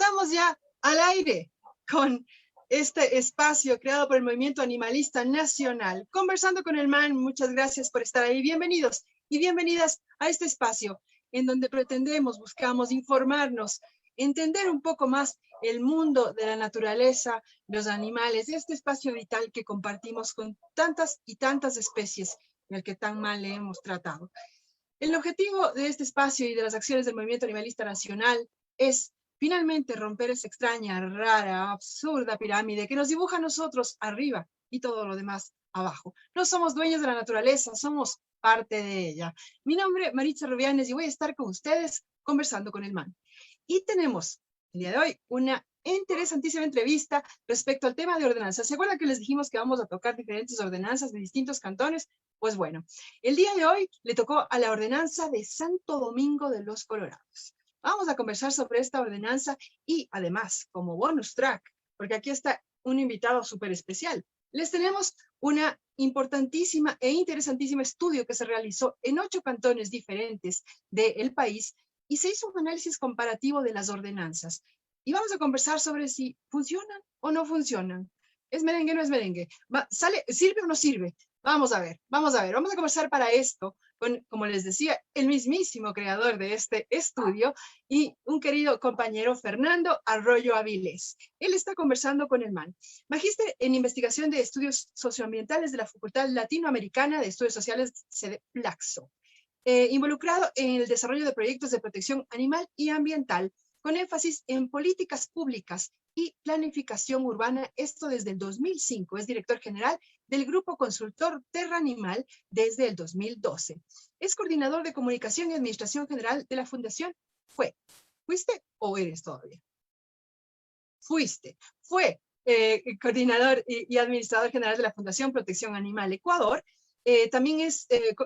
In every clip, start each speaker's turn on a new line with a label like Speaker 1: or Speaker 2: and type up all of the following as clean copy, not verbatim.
Speaker 1: estamos ya al aire con este espacio creado por el Movimiento Animalista Nacional. Conversando con el MAN, muchas gracias por estar ahí. Bienvenidos y bienvenidas a este espacio en donde buscamos informarnos, entender un poco más el mundo de la naturaleza, los animales, este espacio vital que compartimos con tantas y tantas especies en el que tan mal le hemos tratado. El objetivo de este espacio y de las acciones del Movimiento Animalista Nacional es finalmente romper esa extraña, rara, absurda pirámide que nos dibuja a nosotros arriba y todo lo demás abajo. No somos dueños de la naturaleza, somos parte de ella. Mi nombre es Maritza Rubianes y voy a estar con ustedes conversando con el MAN. Y tenemos el día de hoy una interesantísima entrevista respecto al tema de ordenanzas. ¿Se acuerdan que les dijimos que vamos a tocar diferentes ordenanzas de distintos cantones? Pues bueno, el día de hoy le tocó a la ordenanza de Santo Domingo de los Colorados. Vamos a conversar sobre esta ordenanza y además, como bonus track, porque aquí está un invitado súper especial, les tenemos una importantísima e interesantísima estudio que se realizó en 8 cantones diferentes del país y se hizo un análisis comparativo de las ordenanzas. Y vamos a conversar sobre si funcionan o no funcionan. ¿Es merengue o no es merengue? ¿Sirve o no sirve? Vamos a ver. Vamos a conversar para esto con, como les decía, el mismísimo creador de este estudio y un querido compañero, Fernando Arroyo Avilés. Él está conversando con el MAN. Magíster en Investigación de Estudios Socioambientales de la Facultad Latinoamericana de Estudios Sociales, sede Flaxo. Involucrado en el desarrollo de proyectos de protección animal y ambiental, con énfasis en políticas públicas y planificación urbana, esto desde el 2005. Es director general del Grupo Consultor Terra Animal desde el 2012. Es coordinador de comunicación y administración general de la Fundación. ¿Fuiste o eres todavía? Fuiste. Fue coordinador y administrador general de la Fundación Protección Animal Ecuador. También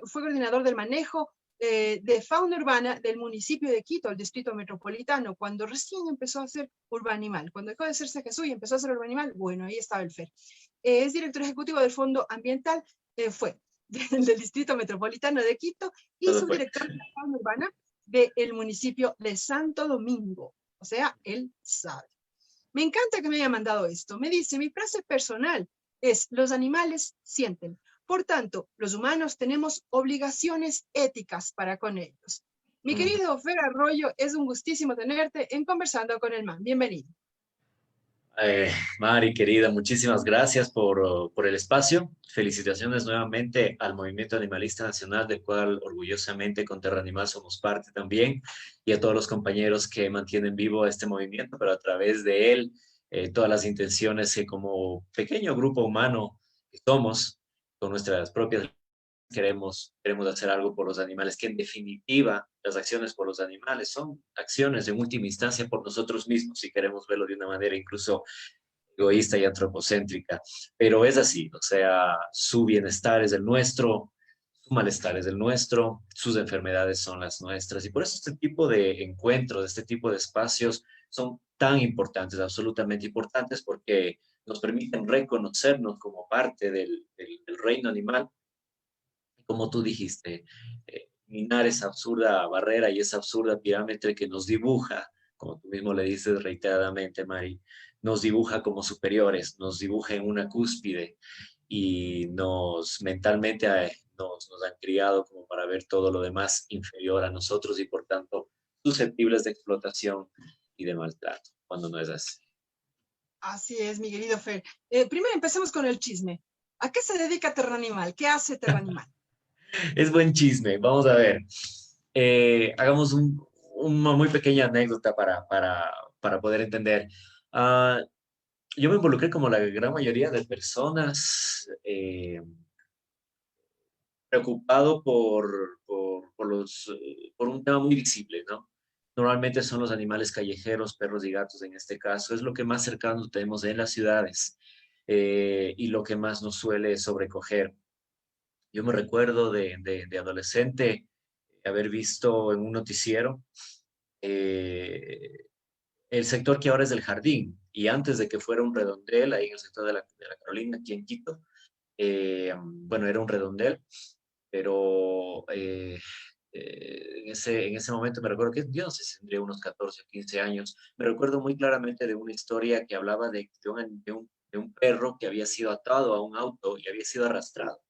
Speaker 1: fue coordinador del manejo de fauna urbana del municipio de Quito, el distrito metropolitano, cuando recién empezó a hacer Urbanimal. Cuando dejó de ser Jesús y empezó a hacer Urbanimal, bueno, ahí estaba el FER. Es director ejecutivo del Fondo Ambiental, fue del distrito metropolitano de Quito y subdirector de la fauna urbana del municipio de Santo Domingo. O sea, él sabe. Me encanta que me haya mandado esto. Me dice, mi frase personal es, los animales sienten. Por tanto, los humanos tenemos obligaciones éticas para con ellos. Mi querido Fer Arroyo, es un gustísimo tenerte en Conversando con el MAN. Bienvenido.
Speaker 2: Mari, querida, muchísimas gracias por el espacio. Felicitaciones nuevamente al Movimiento Animalista Nacional, del cual orgullosamente con Terra Animal somos parte también, y a todos los compañeros que mantienen vivo este movimiento, pero a través de él, todas las intenciones que como pequeño grupo humano que somos, con nuestras propias queremos hacer algo por los animales, que en definitiva las acciones por los animales son acciones en última instancia por nosotros mismos, si queremos verlo de una manera incluso egoísta y antropocéntrica. Pero es así, o sea, su bienestar es el nuestro, su malestar es el nuestro, sus enfermedades son las nuestras. Y por eso este tipo de encuentros, este tipo de espacios son tan importantes, absolutamente importantes, porque nos permiten reconocernos como parte del reino animal, como tú dijiste, minar esa absurda barrera y esa absurda pirámide que nos dibuja, como tú mismo le dices reiteradamente, Mari, nos dibuja como superiores, nos dibuja en una cúspide y nos mentalmente nos han criado como para ver todo lo demás inferior a nosotros y por tanto susceptibles de explotación y de maltrato, cuando no es así.
Speaker 1: Así es, mi querido Fer. Primero empecemos con el chisme. ¿A qué se dedica Terra Animal? ¿Qué hace Terra Animal?
Speaker 2: Es buen chisme. Vamos a ver. Hagamos una muy pequeña anécdota para poder entender. Ah, yo me involucré como la gran mayoría de personas preocupado por un tema muy visible, ¿no? Normalmente son los animales callejeros, perros y gatos en este caso. Es lo que más cercano tenemos en las ciudades y lo que más nos suele sobrecoger. Yo me recuerdo de adolescente haber visto en un noticiero eh, el sector que ahora es el jardín, y antes de que fuera un redondel, ahí en el sector de la Carolina, aquí en Quito, bueno, era un redondel, pero en ese momento me recuerdo que yo no sé si tendría unos 14 o 15 años. Me recuerdo muy claramente de una historia que hablaba de un perro que había sido atado a un auto y había sido arrastrado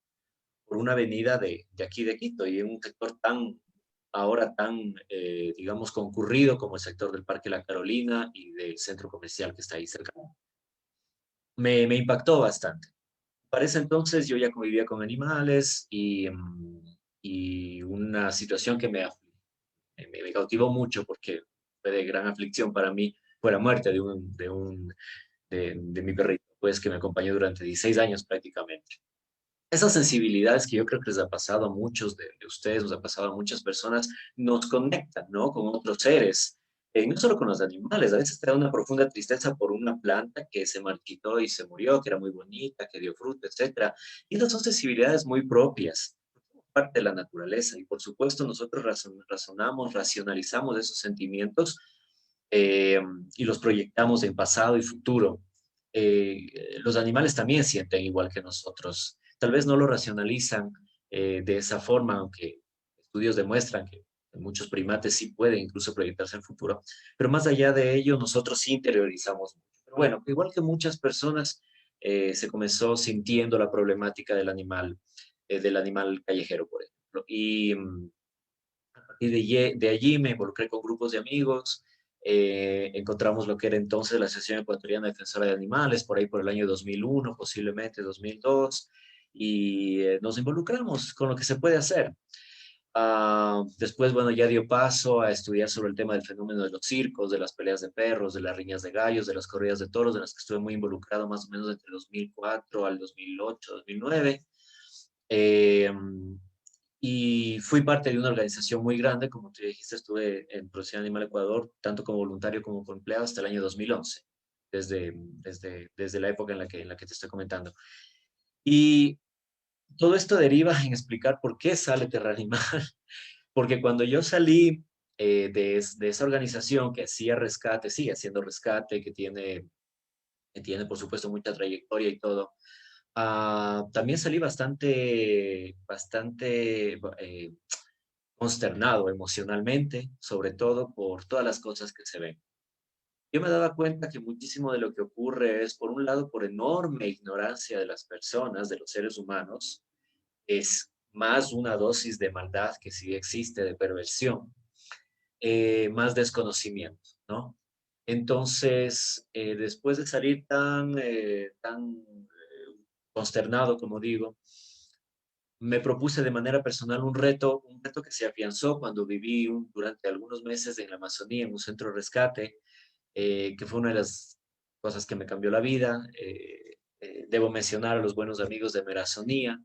Speaker 2: por una avenida de aquí de Quito y en un sector ahora tan, digamos, concurrido como el sector del Parque La Carolina y del centro comercial que está ahí cerca. Me impactó bastante. Para ese entonces yo ya convivía con animales y una situación que me cautivó mucho porque fue de gran aflicción para mí, fue la muerte de mi perrito, pues que me acompañó durante 16 años prácticamente. Esas sensibilidades que yo creo que les ha pasado a muchos de ustedes, nos ha pasado a muchas personas, nos conectan, ¿no? Con otros seres, no solo con los animales, a veces te da una profunda tristeza por una planta que se marchitó y se murió, que era muy bonita, que dio fruto, etcétera. Y esas son sensibilidades muy propias, parte de la naturaleza. Y por supuesto nosotros razonamos, racionalizamos esos sentimientos eh, y los proyectamos en pasado y futuro. Los animales también sienten igual que nosotros. Tal vez no lo racionalizan de esa forma, aunque estudios demuestran que muchos primates sí pueden incluso proyectarse en futuro, pero más allá de ello, nosotros sí interiorizamos mucho. Pero bueno, igual que muchas personas, se comenzó sintiendo la problemática del animal callejero, por ejemplo. Y a partir de allí me involucré con grupos de amigos, encontramos lo que era entonces la Asociación Ecuatoriana Defensora de Animales, por ahí por el año 2001, posiblemente 2002, y nos involucramos con lo que se puede hacer. Después, bueno, ya dio paso a estudiar sobre el tema del fenómeno de los circos, de las peleas de perros, de las riñas de gallos, de las corridas de toros, de las que estuve muy involucrado más o menos entre 2004 al 2008, 2009. Eh, y fui parte de una organización muy grande, como tú dijiste, estuve en Protección Animal Ecuador, tanto como voluntario como como empleado hasta el año 2011, desde la época en la que te estoy comentando. Y todo esto deriva en explicar por qué sale Terra Animal, porque cuando yo salí de esa organización que hacía rescate, sigue haciendo rescate, que tiene por supuesto mucha trayectoria y todo, también salí bastante consternado emocionalmente, sobre todo por todas las cosas que se ven. Yo me daba cuenta que muchísimo de lo que ocurre es, por un lado, por enorme ignorancia de las personas, de los seres humanos, es más una dosis de maldad que sí existe, de perversión, más desconocimiento, ¿no? Entonces, después de salir tan consternado, como digo, me propuse de manera personal un reto que se afianzó cuando viví durante algunos meses en la Amazonía, en un centro de rescate, que fue una de las cosas que me cambió la vida. Debo mencionar a los buenos amigos de Merazonía,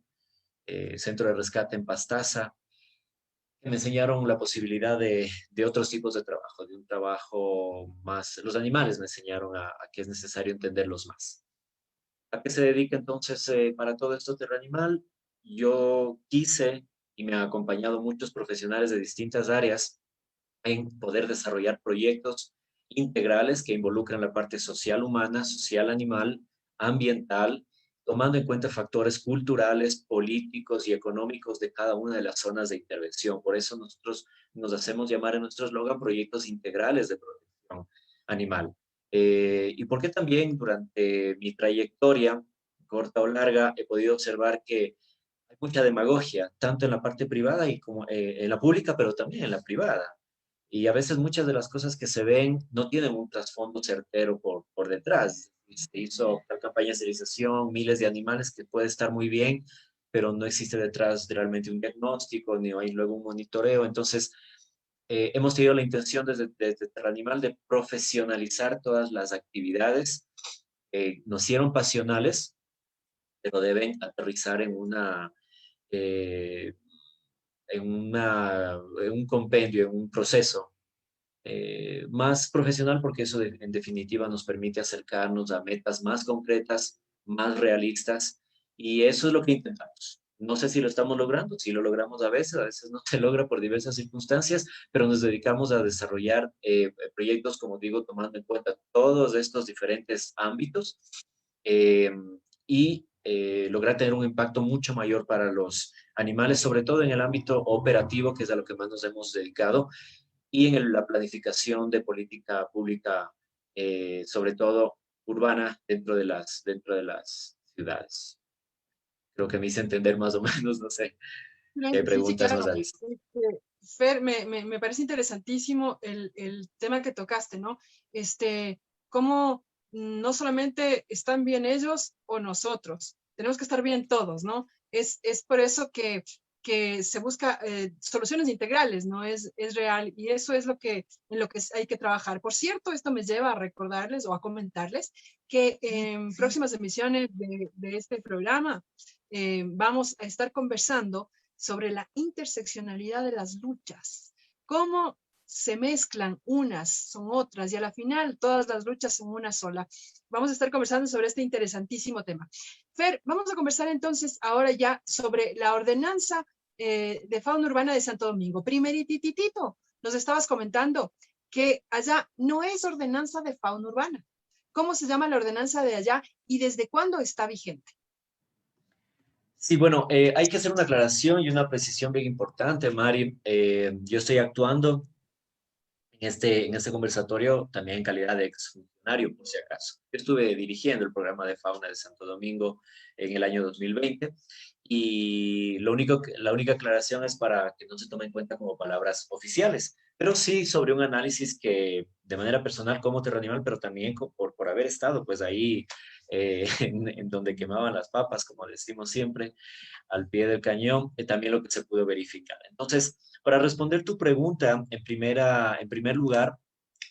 Speaker 2: centro de rescate en Pastaza, que me enseñaron la posibilidad de otros tipos de trabajo, de un trabajo más, los animales me enseñaron a que es necesario entenderlos más. ¿A qué se dedica entonces para todo esto Terra Animal? Yo quise y me han acompañado muchos profesionales de distintas áreas en poder desarrollar proyectos integrales que involucran la parte social humana, social animal, ambiental, tomando en cuenta factores culturales, políticos y económicos de cada una de las zonas de intervención. Por eso nosotros nos hacemos llamar en nuestro eslogan proyectos integrales de protección animal. Y porque también durante mi trayectoria, corta o larga, he podido observar que hay mucha demagogia, tanto en la parte privada y como en la pública, pero también en la privada. Y a veces muchas de las cosas que se ven no tienen un trasfondo certero por detrás. Se hizo una campaña de esterilización, miles de animales que puede estar muy bien, pero no existe detrás realmente un diagnóstico, ni hay luego un monitoreo. Entonces, hemos tenido la intención desde Terranimal de profesionalizar todas las actividades. Nos hicieron pasionales, pero deben aterrizar eh, en un compendio, en un proceso más profesional, porque eso en definitiva nos permite acercarnos a metas más concretas, más realistas, y eso es lo que intentamos. No sé si lo estamos logrando, si lo logramos a veces no se logra por diversas circunstancias, pero nos dedicamos a desarrollar proyectos, como digo, tomando en cuenta todos estos diferentes ámbitos eh, y lograr tener un impacto mucho mayor para los animales, sobre todo en el ámbito operativo, que es a lo que más nos hemos dedicado, y en la planificación de política pública, sobre todo urbana, dentro de las ciudades. Creo que me hice entender más o menos, no sé qué
Speaker 1: Sí, sí,
Speaker 2: preguntas
Speaker 1: claro.
Speaker 2: más habéis.
Speaker 1: Fer, me parece interesantísimo el tema que tocaste, ¿no? Cómo no solamente están bien ellos o nosotros, tenemos que estar bien todos, ¿no? Es por eso que se busca soluciones integrales, ¿no? Es real y eso es en lo que hay que trabajar. Por cierto, esto me lleva a recordarles o a comentarles que en próximas emisiones de este programa vamos a estar conversando sobre la interseccionalidad de las luchas, cómo se mezclan unas, son otras, y a la final todas las luchas son una sola. Vamos a estar conversando sobre este interesantísimo tema. Fer, vamos a conversar entonces ahora ya sobre la ordenanza de fauna urbana de Santo Domingo. Primerititito, nos estabas comentando que allá no es ordenanza de fauna urbana. ¿Cómo se llama la ordenanza de allá y desde cuándo está vigente?
Speaker 2: Sí, bueno, hay que hacer una aclaración y una precisión bien importante, Mari. Yo estoy actuando en este conversatorio también en calidad de exfuncionario, por si acaso. Yo estuve dirigiendo el programa de fauna de Santo Domingo en el año 2020 y la única aclaración es para que no se tome en cuenta como palabras oficiales, pero sí sobre un análisis que de manera personal como terranimal, pero también por haber estado pues ahí en donde quemaban las papas, como decimos siempre, al pie del cañón, también lo que se pudo verificar. Entonces, para responder tu pregunta, en primer lugar,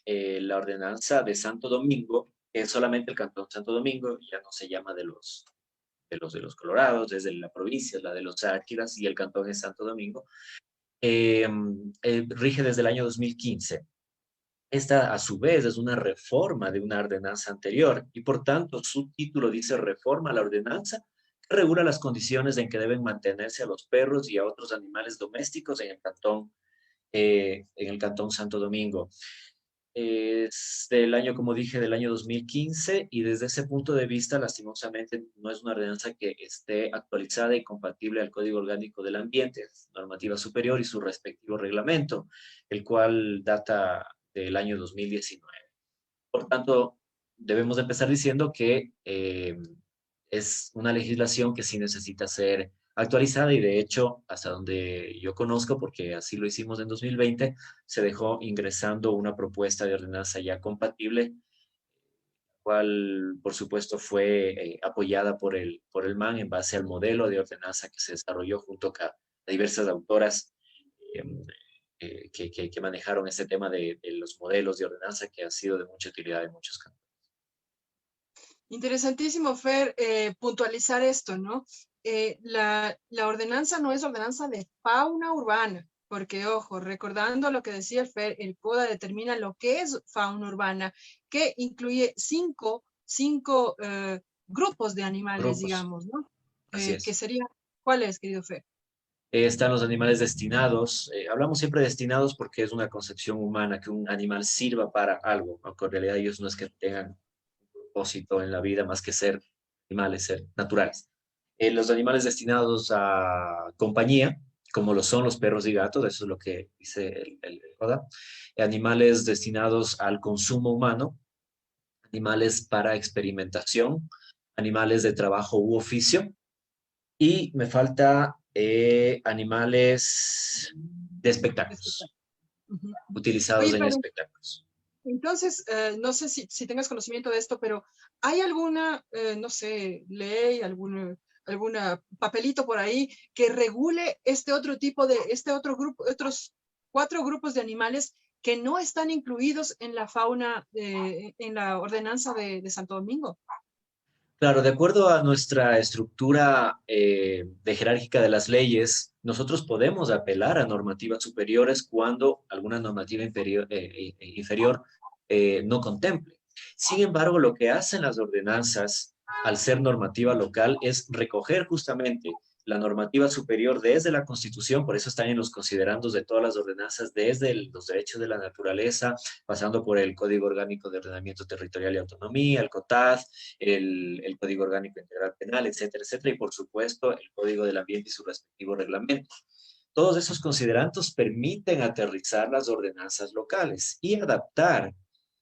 Speaker 2: la ordenanza de Santo Domingo, que es solamente el Cantón Santo Domingo, ya no se llama de los Colorados, desde la provincia, la de los Ártigas, y el Cantón es Santo Domingo, rige desde el año 2015. Esta, a su vez, es una reforma de una ordenanza anterior y, por tanto, su título dice Reforma a la Ordenanza que regula las condiciones en que deben mantenerse a los perros y a otros animales domésticos en el Cantón Santo Domingo. Es del año, como dije, del año 2015 y desde ese punto de vista, lastimosamente, no es una ordenanza que esté actualizada y compatible al Código Orgánico del Ambiente, normativa superior y su respectivo reglamento, el cual data del año 2019. Por tanto, debemos empezar diciendo que es una legislación que sí necesita ser actualizada y de hecho, hasta donde yo conozco, porque así lo hicimos en 2020, se dejó ingresando una propuesta de ordenanza ya compatible, cual por supuesto fue apoyada por el MAN en base al modelo de ordenanza que se desarrolló junto a diversas autoras eh, que manejaron este tema de los modelos de ordenanza que ha sido de mucha utilidad en muchos campos.
Speaker 1: Interesantísimo, Fer, puntualizar esto, ¿no? La ordenanza no es ordenanza de fauna urbana, porque, ojo, recordando lo que decía el Fer, el CODA determina lo que es fauna urbana, que incluye cinco grupos de animales,
Speaker 2: Grupos,
Speaker 1: digamos, ¿no?
Speaker 2: así
Speaker 1: Que
Speaker 2: es.
Speaker 1: sería, ¿cuáles, querido Fer?
Speaker 2: Están los animales destinados. Hablamos siempre de destinados porque es una concepción humana que un animal sirva para algo, aunque en realidad ellos no es que tengan un propósito en la vida más que ser animales, ser naturales. Los animales destinados a compañía, como lo son los perros y gatos, eso es lo que dice el CODA. Animales destinados al consumo humano, animales para experimentación, animales de trabajo u oficio, y me falta animales de espectáculos,
Speaker 1: Ujú.
Speaker 2: utilizados
Speaker 1: Oye,
Speaker 2: en
Speaker 1: Fer,
Speaker 2: espectáculos.
Speaker 1: entonces, no sé si tengas conocimiento de esto, pero ¿hay alguna, no sé, ley, alguna papelito por ahí que regule este otro grupo, otros cuatro grupos de animales que no están incluidos en la fauna, en la ordenanza de Santo Domingo?
Speaker 2: Claro, de acuerdo a nuestra estructura de jerárquica de las leyes, nosotros podemos apelar a normativas superiores cuando alguna normativa inferior no contemple. Sin embargo, lo que hacen las ordenanzas al ser normativa local es recoger justamente la normativa superior desde la Constitución, por eso están en los considerandos de todas las ordenanzas, desde los derechos de la naturaleza, pasando por el Código Orgánico de Ordenamiento Territorial y Autonomía, el COTAD, el Código Orgánico Integral Penal, etcétera, etcétera, y por supuesto el Código del Ambiente y su respectivo reglamento. Todos esos considerandos permiten aterrizar las ordenanzas locales y adaptar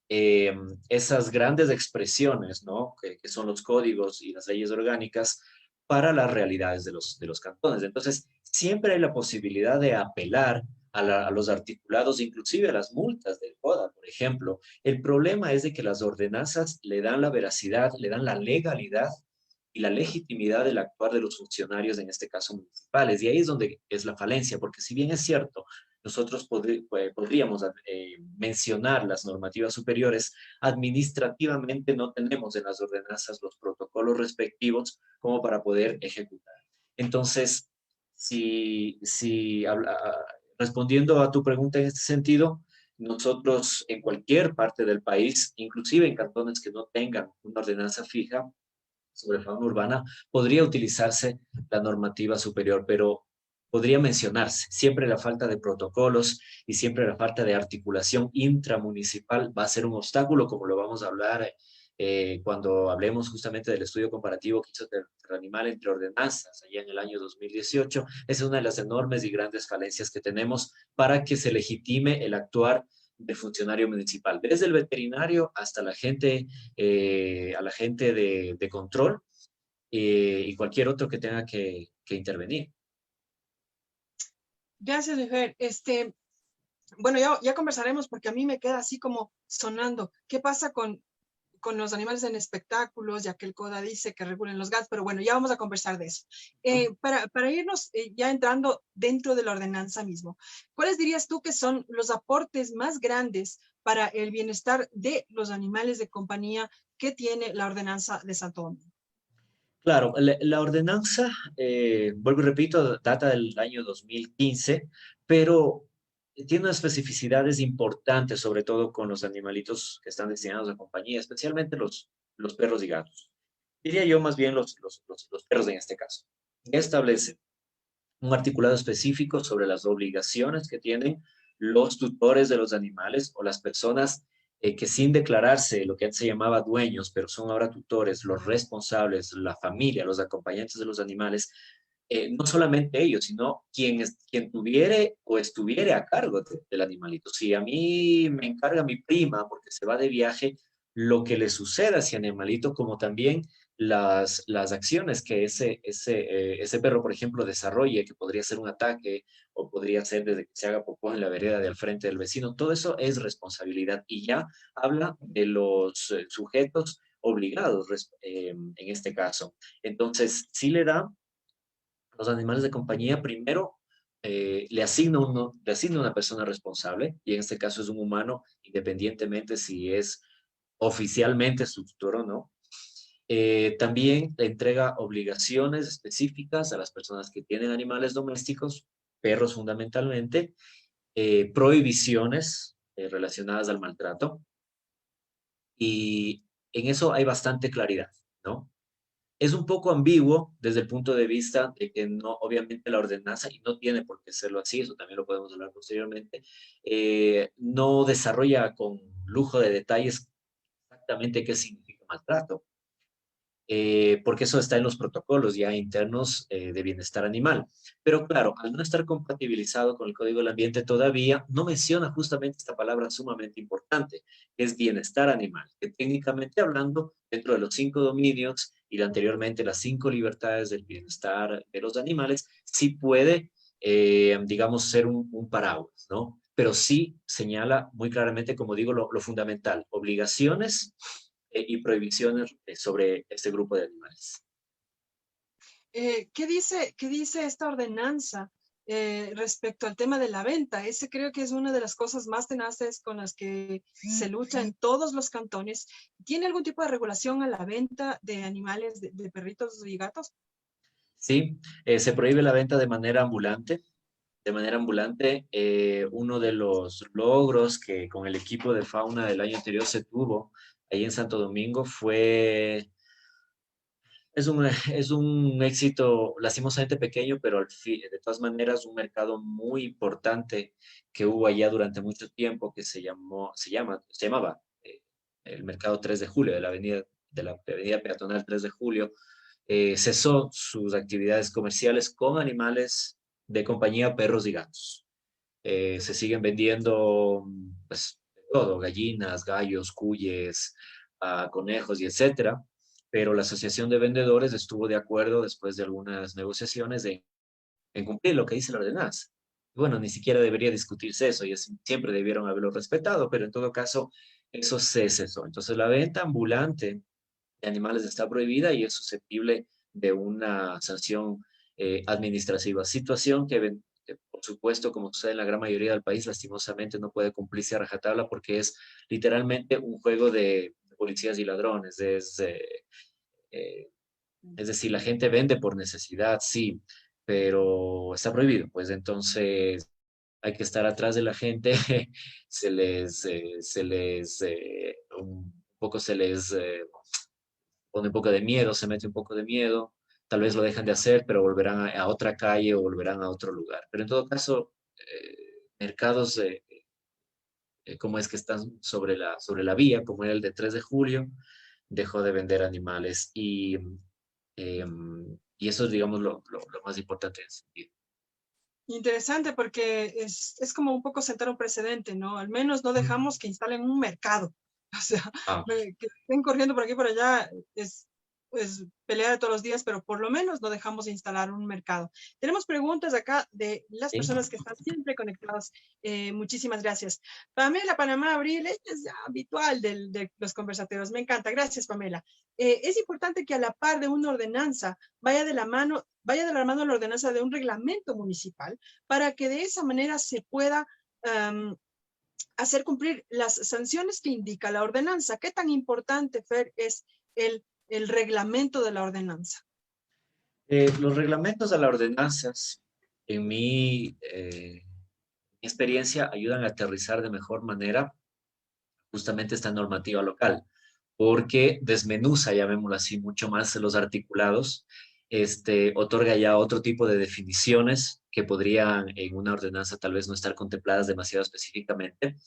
Speaker 2: esas grandes expresiones, ¿no? Que son los códigos y las leyes orgánicas para las realidades de los cantones. Entonces, siempre hay la posibilidad de apelar a los articulados, inclusive a las multas del CODA, por ejemplo. El problema es de que las ordenanzas le dan la veracidad, le dan la legalidad y la legitimidad del actuar de los funcionarios, en este caso municipales. Y ahí es donde es la falencia, porque si bien es cierto, nosotros podríamos mencionar las normativas superiores, administrativamente no tenemos en las ordenanzas los protocolos respectivos como para poder ejecutar. Entonces, respondiendo a tu pregunta en este sentido, nosotros en cualquier parte del país, inclusive en cantones que no tengan una ordenanza fija sobre fauna urbana, podría utilizarse la normativa superior, pero podría mencionarse. Siempre la falta de protocolos y siempre la falta de articulación intramunicipal va a ser un obstáculo, como lo vamos a hablar cuando hablemos justamente del estudio comparativo que hizo Terranimal entre ordenanzas allá en el año 2018. Esa es una de las enormes y grandes falencias que tenemos para que se legitime el actuar de funcionario municipal, desde el veterinario hasta a la gente de control y cualquier otro que tenga que intervenir.
Speaker 1: Gracias, Lujer. Bueno, ya conversaremos porque a mí me queda así como sonando. ¿Qué pasa con los animales en espectáculos, ya que el CODA dice que regulen los gatos? Pero bueno, ya vamos a conversar de eso. Para irnos ya entrando dentro de la ordenanza mismo, ¿cuáles dirías tú que son los aportes más grandes para el bienestar de los animales de compañía que tiene la ordenanza de Santo Domingo?
Speaker 2: Claro, la ordenanza, vuelvo y repito, data del año 2015, pero tiene unas especificidades importantes, sobre todo con los animalitos que están destinados a compañía, especialmente los perros y gatos. Diría yo más bien los perros en este caso. Establece un articulado específico sobre las obligaciones que tienen los tutores de los animales o las personas que sin declararse lo que antes se llamaba dueños, pero son ahora tutores, los responsables, la familia, los acompañantes de los animales, no solamente ellos, sino quien tuviere o estuviere a cargo del animalito. Si a mí me encarga mi prima porque se va de viaje, lo que le suceda a ese animalito, como también las acciones que ese perro, por ejemplo, desarrolle, que podría ser un ataque o podría ser desde que se haga popó en la vereda del frente del vecino, todo eso es responsabilidad y ya habla de los sujetos obligados en este caso. Entonces, sí le da a los animales de compañía, primero le asigna una persona responsable, y en este caso es un humano, independientemente si es oficialmente su tutor o no. También le entrega obligaciones específicas a las personas que tienen animales domésticos, perros fundamentalmente, prohibiciones relacionadas al maltrato, y en eso hay bastante claridad, ¿no? Es un poco ambiguo desde el punto de vista de que no, obviamente la ordenanza, y no tiene por qué serlo así, eso también lo podemos hablar posteriormente, no desarrolla con lujo de detalles exactamente qué significa maltrato. Porque eso está en los protocolos ya internos de bienestar animal. Pero claro, al no estar compatibilizado con el Código del Ambiente todavía, no menciona justamente esta palabra sumamente importante, que es bienestar animal, que técnicamente hablando, dentro de los 5 dominios y anteriormente las 5 libertades del bienestar de los animales, sí puede, digamos, ser un paraguas, ¿no? Pero sí señala muy claramente, como digo, lo fundamental, obligaciones y prohibiciones sobre este grupo de animales.
Speaker 1: ¿Qué dice esta ordenanza respecto al tema de la venta? Ese creo que es una de las cosas más tenaces con las que se lucha en todos los cantones. ¿Tiene algún tipo de regulación a la venta de animales, de perritos y gatos?
Speaker 2: Sí, se prohíbe la venta de manera ambulante. De manera ambulante, uno de los logros que con el equipo de fauna del año anterior se tuvo ahí en Santo Domingo fue Es un éxito lastimosamente pequeño, pero de todas maneras un mercado muy importante que hubo allá durante mucho tiempo que se llamaba el mercado 3 de julio, de la avenida peatonal 3 de julio, cesó sus actividades comerciales con animales de compañía, perros y gatos. Se siguen vendiendo pues, de todo, gallinas, gallos, cuyes, conejos y etcétera, pero la Asociación de Vendedores estuvo de acuerdo después de algunas negociaciones en cumplir lo que dice la ordenanza. Bueno, ni siquiera debería discutirse eso, y siempre debieron haberlo respetado, pero en todo caso eso se cesó. Entonces la venta ambulante de animales está prohibida y es susceptible de una sanción administrativa. Situación que, por supuesto, como sucede en la gran mayoría del país, lastimosamente no puede cumplirse a rajatabla porque es literalmente un juego de policías y ladrones. Eh, es decir, la gente vende por necesidad, sí, pero está prohibido. Pues entonces hay que estar atrás de la gente, un poco se les pone un poco de miedo, se mete un poco de miedo, tal vez lo dejan de hacer, pero volverán a otra calle o volverán a otro lugar. Pero en todo caso, mercados como es que están sobre la vía, como era el de 3 de julio, dejó de vender animales eh, y eso es, digamos, lo más importante en ese sentido.
Speaker 1: Interesante porque es como un poco sentar un precedente, ¿no? Al menos no dejamos que instalen un mercado. O sea,
Speaker 2: Ah,
Speaker 1: que estén corriendo por aquí y por allá es pues pelea de todos los días, pero por lo menos no dejamos de instalar un mercado. Tenemos preguntas acá de las
Speaker 2: sí.
Speaker 1: personas que están siempre conectadas. Muchísimas gracias. Pamela Panamá Abril, ella es ya habitual de los conversatorios. Me encanta. Gracias, Pamela. Es importante que a la par de una ordenanza vaya de la mano la ordenanza de un reglamento municipal para que de esa manera se pueda hacer cumplir las sanciones que indica la ordenanza. ¿Qué tan importante, Fer, es el reglamento de la ordenanza?
Speaker 2: Los reglamentos de las ordenanzas, en mi experiencia, ayudan a aterrizar de mejor manera justamente esta normativa local, porque desmenuza, llamémoslo así, mucho más los articulados, otorga ya otro tipo de definiciones que podrían en una ordenanza tal vez no estar contempladas demasiado específicamente.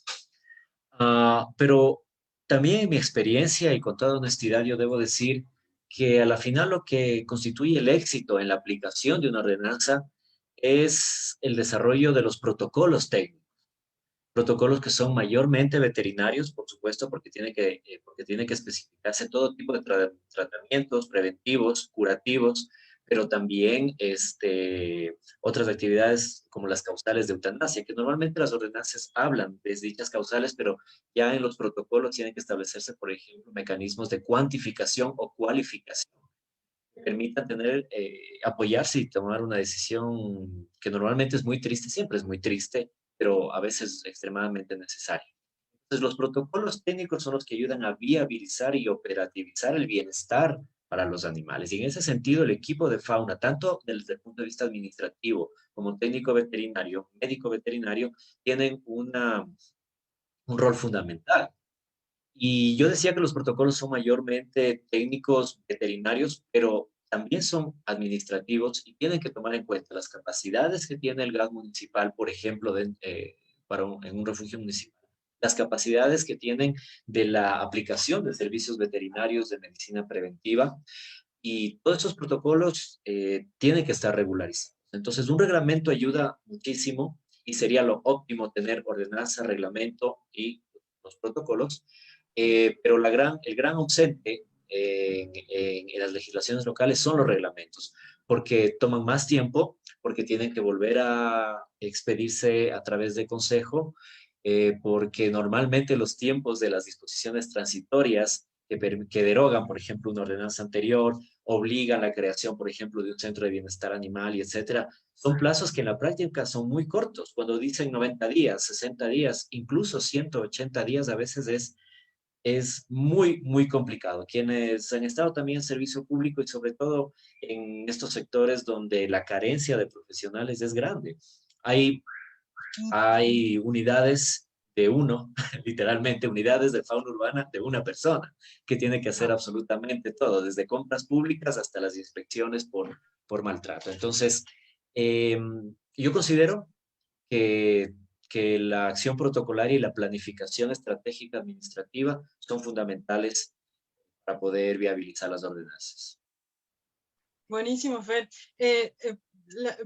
Speaker 2: Pero también en mi experiencia y con toda honestidad yo debo decir que a la final lo que constituye el éxito en la aplicación de una ordenanza es el desarrollo de los protocolos técnicos. Protocolos que son mayormente veterinarios, por supuesto, porque tiene que especificarse todo tipo de tratamientos preventivos, curativos, pero también otras actividades como las causales de eutanasia, que normalmente las ordenanzas hablan de dichas causales, pero ya en los protocolos tienen que establecerse, por ejemplo, mecanismos de cuantificación o cualificación que permitan apoyarse y tomar una decisión que normalmente es muy triste, siempre es muy triste, pero a veces extremadamente necesaria. Entonces, los protocolos técnicos son los que ayudan a viabilizar y operativizar el bienestar para los animales. Y en ese sentido, el equipo de fauna, tanto desde el punto de vista administrativo como técnico veterinario, médico veterinario, tienen un rol fundamental. Y yo decía que los protocolos son mayormente técnicos veterinarios, pero también son administrativos y tienen que tomar en cuenta las capacidades que tiene el gas municipal, por ejemplo, en un refugio municipal, las capacidades que tienen de la aplicación de servicios veterinarios de medicina preventiva y todos esos protocolos tienen que estar regularizados. Entonces, un reglamento ayuda muchísimo y sería lo óptimo tener ordenanza, reglamento y los protocolos, pero el gran ausente en las legislaciones locales son los reglamentos, porque toman más tiempo, porque tienen que volver a expedirse a través de consejo, porque normalmente los tiempos de las disposiciones transitorias que derogan, por ejemplo, una ordenanza anterior, obligan la creación, por ejemplo, de un centro de bienestar animal y etcétera, son plazos que en la práctica son muy cortos. Cuando dicen 90 días, 60 días, incluso 180 días, a veces es muy, muy complicado. Quienes han estado también en servicio público y sobre todo en estos sectores donde la carencia de profesionales es grande. Hay unidades de uno, literalmente, unidades de fauna urbana de una persona, que tiene que hacer
Speaker 1: Ah,
Speaker 2: absolutamente todo, desde compras públicas hasta las inspecciones por maltrato. Entonces, eh, yo considero que, que la acción protocolaria y la planificación estratégica administrativa son fundamentales para poder viabilizar las ordenanzas.
Speaker 1: buenísimo, Fer.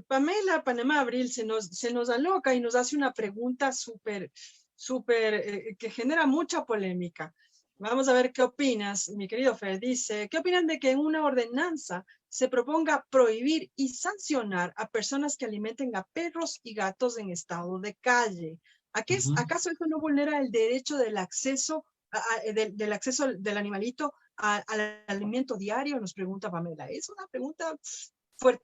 Speaker 1: Pamela Panamá Abril se nos aloca y nos hace una pregunta súper, que genera mucha polémica. Vamos a ver qué opinas, mi querido Fer. Dice, ¿qué opinan de que en una ordenanza se proponga prohibir y sancionar a personas que alimenten a perros y gatos en estado de calle?
Speaker 2: Ujú.
Speaker 1: ¿Acaso esto no vulnera el derecho del acceso, del acceso del animalito al alimento diario? Nos pregunta Pamela. Es una pregunta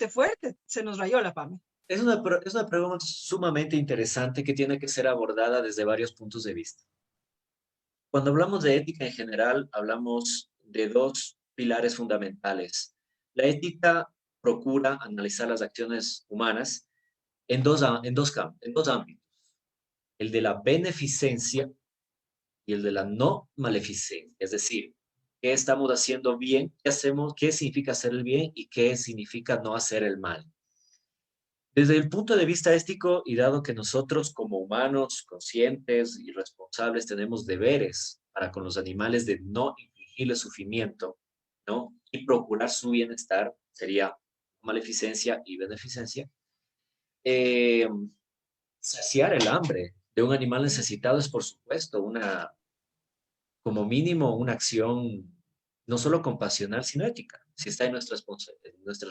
Speaker 1: fuerte. Se nos rayó la Pame.
Speaker 2: Es una pregunta sumamente interesante que tiene que ser abordada desde varios puntos de vista. Cuando hablamos de ética en general, hablamos de dos pilares fundamentales. La ética procura analizar las acciones humanas en dos ámbitos, el de la beneficencia y el de la no maleficencia, es decir, qué estamos haciendo bien, qué hacemos, qué significa hacer el bien y qué significa no hacer el mal. Desde el punto de vista ético, y dado que nosotros como humanos conscientes y responsables tenemos deberes para con los animales de no infligirles sufrimiento, ¿no? Y procurar su bienestar, sería maleficencia y beneficencia. Eh, Saciar el hambre de un animal necesitado es, por supuesto, como mínimo, una acción no solo compasional, sino ética, si está en nuestras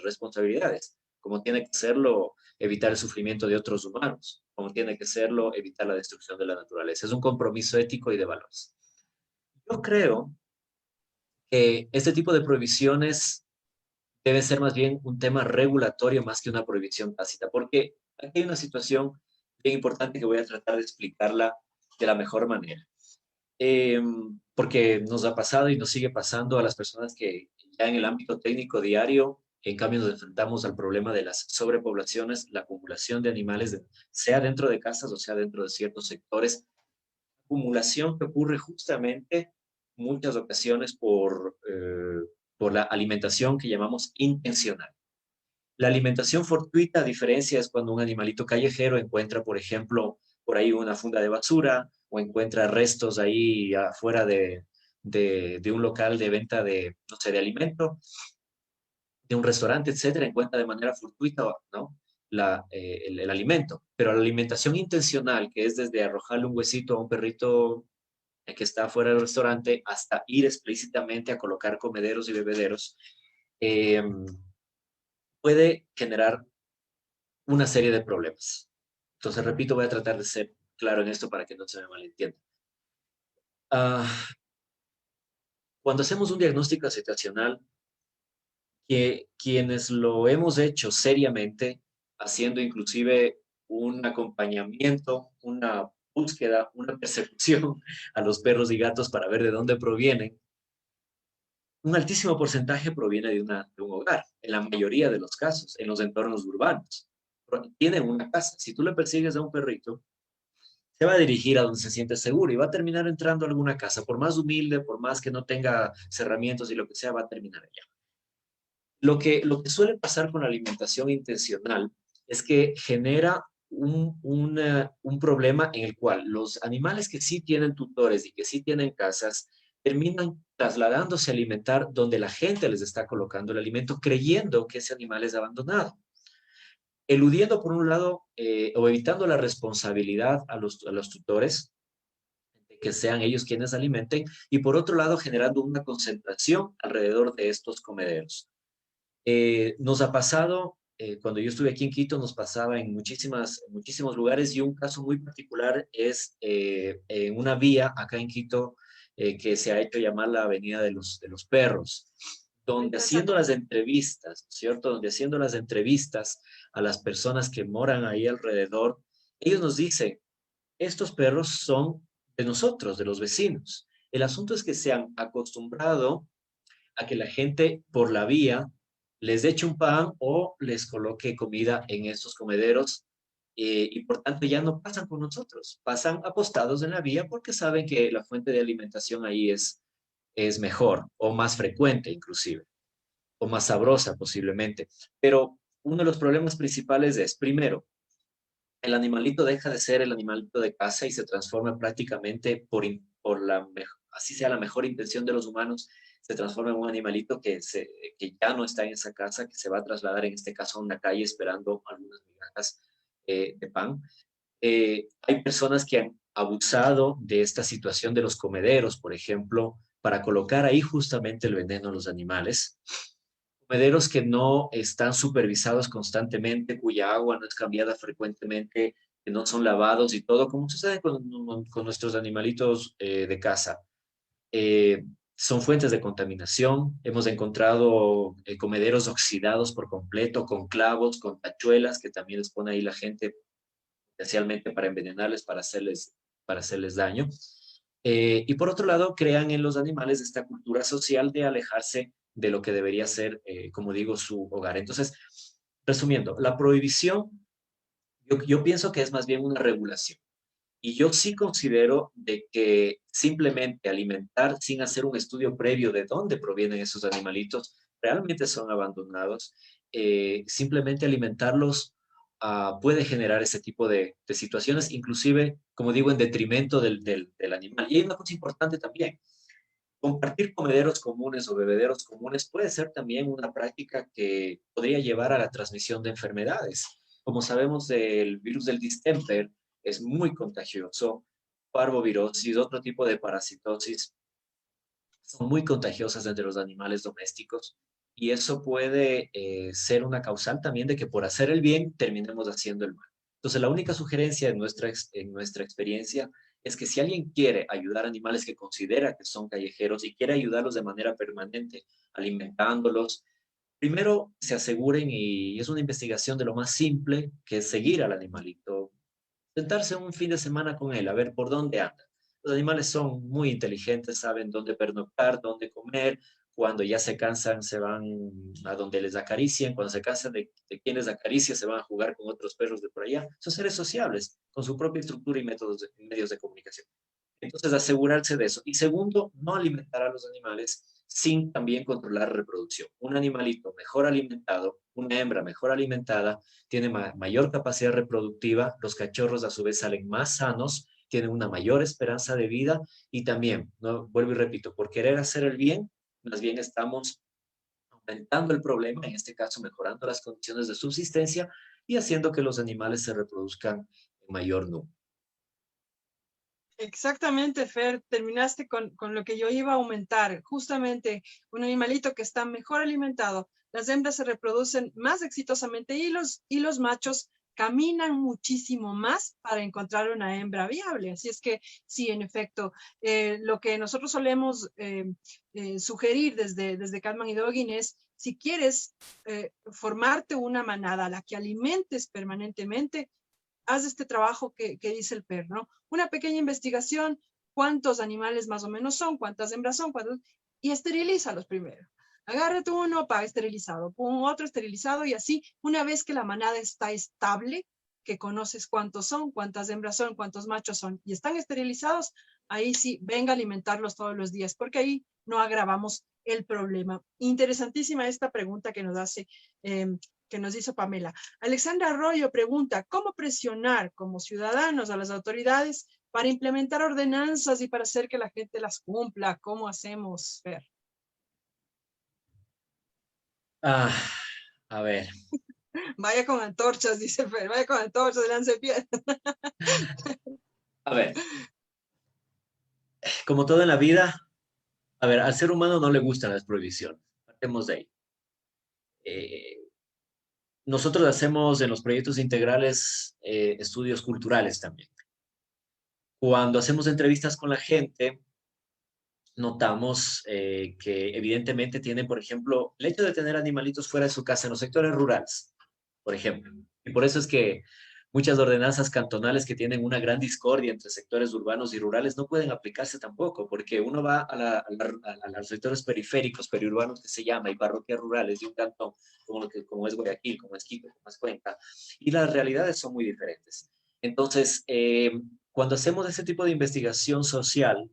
Speaker 2: responsabilidades, como tiene que serlo evitar el sufrimiento de otros humanos, como tiene que serlo evitar la destrucción de la naturaleza. Es un compromiso ético y de valores. Yo creo que este tipo de prohibiciones debe ser más bien un tema regulatorio más que una prohibición tácita, porque aquí hay una situación bien importante que voy a tratar de explicarla de la mejor manera. Eh, Porque nos ha pasado y nos sigue pasando a las personas que ya en el ámbito técnico diario, en cambio nos enfrentamos al problema de las sobrepoblaciones, la acumulación de animales, sea dentro de casas o sea dentro de ciertos sectores, acumulación que ocurre justamente muchas ocasiones por la alimentación que llamamos intencional. La alimentación fortuita, a diferencia, es cuando un animalito callejero encuentra, por ejemplo, por ahí una funda de basura o encuentra restos ahí afuera de un local de venta de, no sé, de alimento, de un restaurante, etcétera, encuentra de manera fortuita, ¿no? El alimento. Pero la alimentación intencional, que es desde arrojarle un huesito a un perrito que está fuera del restaurante hasta ir explícitamente a colocar comederos y bebederos, eh, puede generar una serie de problemas. Entonces, repito, voy a tratar de ser claro en esto para que no se me malentienda. Ah, Cuando hacemos un diagnóstico situacional, que quienes lo hemos hecho seriamente, haciendo inclusive un acompañamiento, una búsqueda, una persecución a los perros y gatos para ver de dónde provienen, un altísimo porcentaje proviene de un hogar, en la mayoría de los casos, en los entornos urbanos. Tienen una casa. Si tú le persigues a un perrito, se va a dirigir a donde se siente seguro y va a terminar entrando a alguna casa, por más humilde, por más que no tenga cerramientos y lo que sea, va a terminar allá. Lo que suele pasar con la alimentación intencional es que genera un problema en el cual los animales que sí tienen tutores y que sí tienen casas terminan trasladándose a alimentar donde la gente les está colocando el alimento creyendo que ese animal es abandonado, eludiendo por un lado o evitando la responsabilidad a los tutores, de que sean ellos quienes alimenten, y por otro lado generando una concentración alrededor de estos comederos. Nos ha pasado, cuando yo estuve aquí en Quito, nos pasaba en muchísimos lugares y un caso muy particular es en una vía acá en Quito que se ha hecho llamar la Avenida de los Perros, donde haciendo las entrevistas, ¿cierto? Donde haciendo las entrevistas a las personas que moran ahí alrededor, ellos nos dicen, estos perros son de nosotros, de los vecinos. El asunto es que se han acostumbrado a que la gente por la vía les eche un pan o les coloque comida en estos comederos y por tanto ya no pasan con nosotros, pasan apostados en la vía porque saben que la fuente de alimentación ahí es mejor o más frecuente inclusive, o más sabrosa posiblemente. Pero uno de los problemas principales es, primero, el animalito deja de ser el animalito de casa y se transforma prácticamente por así sea la mejor intención de los humanos, se transforma en un animalito que ya no está en esa casa, que se va a trasladar en este caso a una calle esperando algunas migajas de pan. Hay personas que han abusado de esta situación de los comederos, por ejemplo, para colocar ahí justamente el veneno a los animales. Comederos que no están supervisados constantemente, cuya agua no es cambiada frecuentemente, que no son lavados y todo, como sucede con nuestros animalitos de casa. Eh, Son fuentes de contaminación. Hemos encontrado comederos oxidados por completo, con clavos, con tachuelas, que también les pone ahí la gente, especialmente para envenenarles, para hacerles daño. Y por otro lado, crean en los animales esta cultura social de alejarse de lo que debería ser, como digo, su hogar. Entonces, resumiendo, la prohibición, yo pienso que es más bien una regulación. Y yo sí considero de que simplemente alimentar sin hacer un estudio previo de dónde provienen esos animalitos, realmente son abandonados. Simplemente alimentarlos puede generar ese tipo de situaciones, inclusive, como digo, en detrimento del animal. Y hay una cosa importante también. Compartir comederos comunes o bebederos comunes puede ser también una práctica que podría llevar a la transmisión de enfermedades. Como sabemos, el virus del distemper es muy contagioso, parvovirosis, otro tipo de parasitosis son muy contagiosas entre los animales domésticos y eso puede ser una causal también de que por hacer el bien terminemos haciendo el mal. Entonces, la única sugerencia en nuestra experiencia es que si alguien quiere ayudar a animales que considera que son callejeros y quiere ayudarlos de manera permanente, alimentándolos, primero se aseguren, y es una investigación de lo más simple, que es seguir al animalito, sentarse un fin de semana con él, a ver por dónde anda. Los animales son muy inteligentes, saben dónde pernoctar, dónde comer. Cuando ya se cansan, se van a donde les acaricien. Cuando se cansan de quien les acaricia, se van a jugar con otros perros de por allá. Son seres sociables, con su propia estructura y medios de comunicación. Entonces, asegurarse de eso. Y segundo, no alimentar a los animales sin también controlar la reproducción. Un animalito mejor alimentado, una hembra mejor alimentada, tiene mayor capacidad reproductiva, los cachorros a su vez salen más sanos, tienen una mayor esperanza de vida y también, ¿no? Vuelvo y repito, por querer hacer el bien, más bien estamos aumentando el problema, en este caso mejorando las condiciones de subsistencia y haciendo que los animales se reproduzcan en mayor número.
Speaker 1: Exactamente, Fer, terminaste con lo que yo iba a aumentar. Justamente un animalito que está mejor alimentado, las hembras se reproducen más exitosamente y los machos caminan muchísimo más para encontrar una hembra viable. Así es que sí, en efecto, lo que nosotros solemos sugerir desde Catman y Doggin es, si quieres formarte una manada a la que alimentes permanentemente, haz este trabajo que dice el PER, ¿no? Una pequeña investigación, cuántos animales más o menos son, cuántas hembras son, y esterilízalos primero. Agárrate uno para esterilizado, pon otro esterilizado y así, una vez que la manada está estable, que conoces cuántos son, cuántas hembras son, cuántos machos son y están esterilizados, ahí sí, venga a alimentarlos todos los días, porque ahí no agravamos el problema. Interesantísima esta pregunta que nos hace que nos hizo Pamela. Alexandra Arroyo pregunta, ¿cómo presionar como ciudadanos a las autoridades para implementar ordenanzas y para hacer que la gente las cumpla? ¿Cómo hacemos, Fer?
Speaker 2: A ver.
Speaker 1: Vaya con antorchas, dice Fer, vaya con antorchas, lance piedras.
Speaker 2: A ver, como todo en la vida, a ver, al ser humano no le gustan las prohibiciones. Partemos de ahí. Eh, Nosotros hacemos en los proyectos integrales estudios culturales también. Cuando hacemos entrevistas con la gente, notamos que evidentemente tienen, por ejemplo, el hecho de tener animalitos fuera de su casa en los sectores rurales, por ejemplo. Y por eso es que Muchas ordenanzas cantonales que tienen una gran discordia entre sectores urbanos y rurales no pueden aplicarse tampoco, porque uno va a los sectores periféricos, periurbanos que se llama, y parroquias rurales de un cantón, como es Guayaquil, como es Quito, como es Cuenca, y las realidades son muy diferentes. Entonces, cuando hacemos ese tipo de investigación social,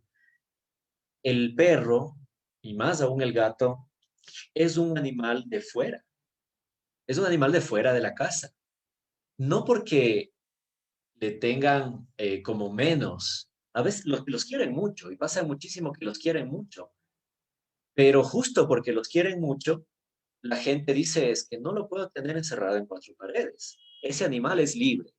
Speaker 2: el perro, y más aún el gato, es un animal de fuera, es un animal de fuera de la casa. No porque le tengan como menos. A veces los quieren mucho y pasa muchísimo que los quieren mucho, pero justo porque los quieren mucho, la gente dice es que no lo puedo tener encerrado en cuatro paredes. Ese animal es libre.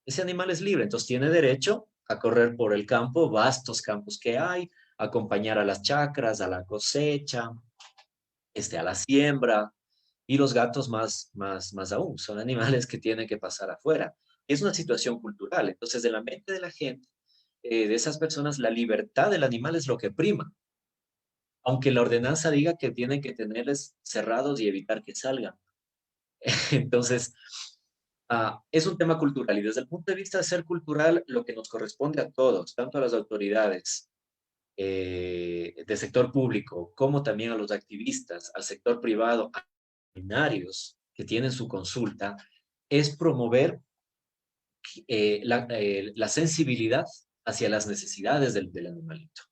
Speaker 2: Ese animal es libre, entonces tiene derecho a correr por el campo, vastos campos que hay, acompañar a las chacras, a la cosecha, a la siembra, y los gatos más aún, son animales que tienen que pasar afuera. Es una situación cultural, entonces de la mente de la gente, de esas personas, la libertad del animal es lo que prima, aunque la ordenanza diga que tienen que tenerles cerrados y evitar que salgan. Entonces, es un tema cultural y desde el punto de vista de ser cultural, lo que nos corresponde a todos, tanto a las autoridades del sector público como también a los activistas, al sector privado, a los veterinarios que tienen su consulta, es promover la sensibilidad hacia las necesidades del animalito.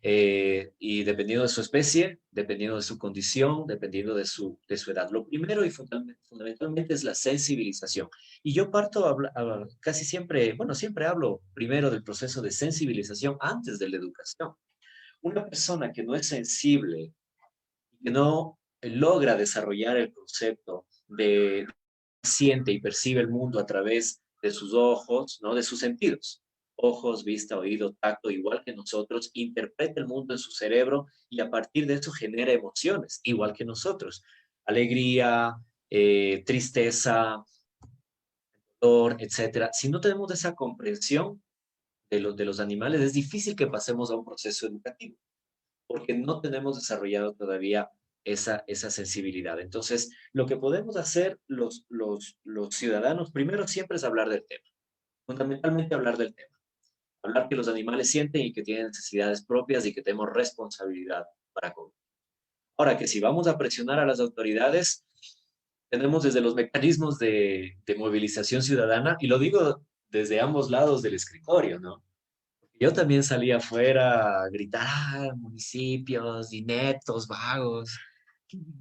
Speaker 2: Y dependiendo de su especie, dependiendo de su condición, dependiendo de su edad. Lo primero y fundamentalmente es la sensibilización. Y yo parto casi siempre, bueno, siempre hablo primero del proceso de sensibilización antes de la educación. Una persona que no es sensible, que no logra desarrollar el concepto de siente y percibe el mundo a través de sus ojos, ¿no? De sus sentidos. Ojos, vista, oído, tacto, igual que nosotros, interpreta el mundo en su cerebro y a partir de eso genera emociones, igual que nosotros. Alegría, tristeza, dolor, etcétera. Si no tenemos esa comprensión de los animales, es difícil que pasemos a un proceso educativo porque no tenemos desarrollado todavía esa sensibilidad. Entonces, lo que podemos hacer los ciudadanos, primero siempre es hablar del tema, fundamentalmente hablar del tema, hablar que los animales sienten y que tienen necesidades propias y que tenemos responsabilidad para con. Ahora, que si vamos a presionar a las autoridades, tenemos desde los mecanismos de movilización ciudadana, y lo digo desde ambos lados del escritorio, ¿no? Yo también salía afuera a gritar, municipios, ineptos, vagos,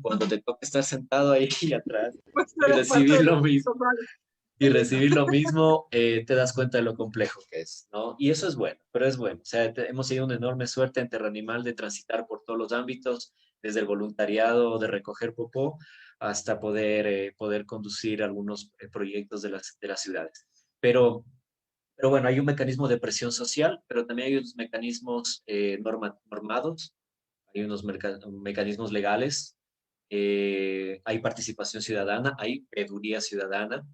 Speaker 2: cuando te toca estar sentado ahí atrás
Speaker 1: Pues
Speaker 2: y
Speaker 1: era parte
Speaker 2: recibir
Speaker 1: de
Speaker 2: lo
Speaker 1: los
Speaker 2: mismo,
Speaker 1: normales. Qué lindo.
Speaker 2: te das cuenta de lo complejo que es, ¿no? Y eso es bueno, pero es bueno. O sea, hemos tenido una enorme suerte en Terra Animal de transitar por todos los ámbitos, desde el voluntariado de recoger popó hasta poder conducir algunos proyectos de las ciudades. Pero bueno, hay un mecanismo de presión social, pero también hay unos mecanismos normados, hay unos mecanismos legales, hay participación ciudadana, hay veeduría ciudadana,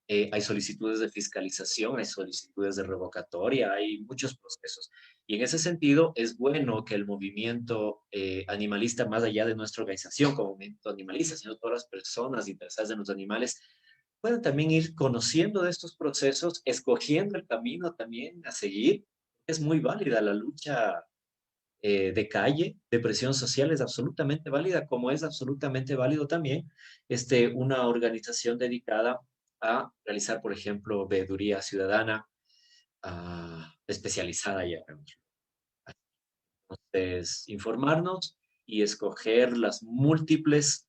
Speaker 2: hay solicitudes de fiscalización, hay solicitudes de revocatoria, hay muchos procesos. Y en ese sentido es bueno que el movimiento animalista, más allá de nuestra organización como movimiento animalista, sino todas las personas interesadas en los animales, pueden también ir conociendo de estos procesos, escogiendo el camino también a seguir. Es muy válida la lucha de calle, de presión social, es absolutamente válida, como es absolutamente válido también una organización dedicada a realizar, por ejemplo, veeduría ciudadana especializada ya. Entonces, informarnos y escoger las múltiples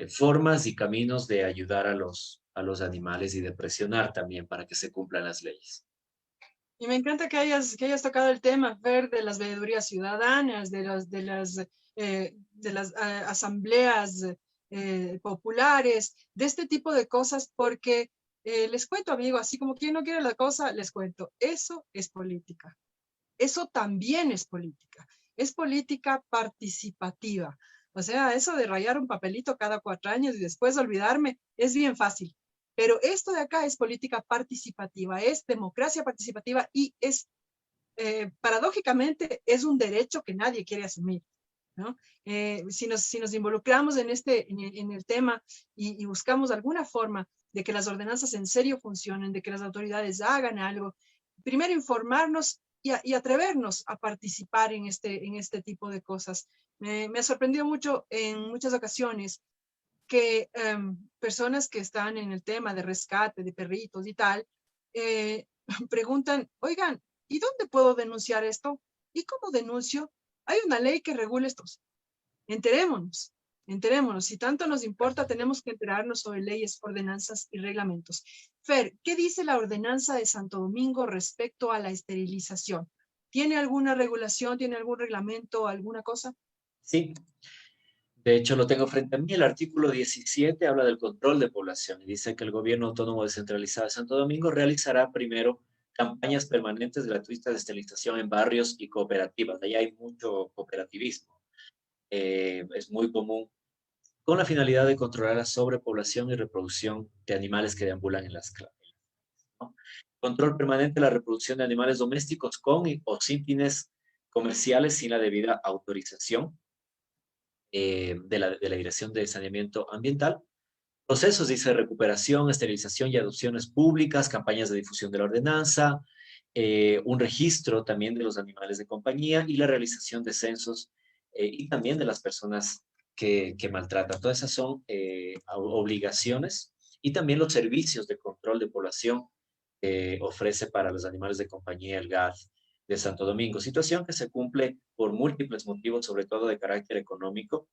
Speaker 2: formas y caminos de ayudar a los animales y de presionar también para que se cumplan las leyes.
Speaker 1: Y me encanta que hayas tocado el tema, Fer, de las veedurías ciudadanas, de las asambleas populares, de este tipo de cosas, porque les cuento, amigo, así como quien no quiere la cosa, les cuento, eso es política. Eso también es política participativa. O sea, eso de rayar un papelito cada 4 años y después olvidarme es bien fácil. Pero esto de acá es política participativa, es democracia participativa y es, paradójicamente, es un derecho que nadie quiere asumir. ¿no? Si nos involucramos en el tema y buscamos alguna forma de que las ordenanzas en serio funcionen, de que las autoridades hagan algo, primero informarnos y atrevernos a participar en este tipo de cosas. Me ha sorprendido mucho en muchas ocasiones que personas que están en el tema de rescate de perritos y tal, preguntan, oigan, ¿y dónde puedo denunciar esto? ¿Y cómo denuncio? Hay una ley que regula estos. Enterémonos, enterémonos. Si tanto nos importa, tenemos que enterarnos sobre leyes, ordenanzas y reglamentos. Fer, ¿qué dice la ordenanza de Santo Domingo respecto a la esterilización? ¿Tiene alguna regulación, tiene algún reglamento, alguna cosa?
Speaker 2: Sí, de hecho lo tengo frente a mí. El artículo 17 habla del control de población y dice que el gobierno autónomo descentralizado de Santo Domingo realizará primero campañas permanentes gratuitas de esterilización en barrios y cooperativas. Allá hay mucho cooperativismo. Es muy común con la finalidad de controlar la sobrepoblación y reproducción de animales que deambulan en las calles, ¿no? Control permanente de la reproducción de animales domésticos con o sin fines comerciales sin la debida autorización de la Dirección de Saneamiento Ambiental. Procesos, dice, recuperación, esterilización y adopciones públicas, campañas de difusión de la ordenanza, un registro también de los animales de compañía y la realización de censos y también de las personas que maltratan. Todas esas son obligaciones y también los servicios de control de población que ofrece para los animales de compañía el GAD de Santo Domingo. Situación que se cumple por múltiples motivos, sobre todo de carácter económico,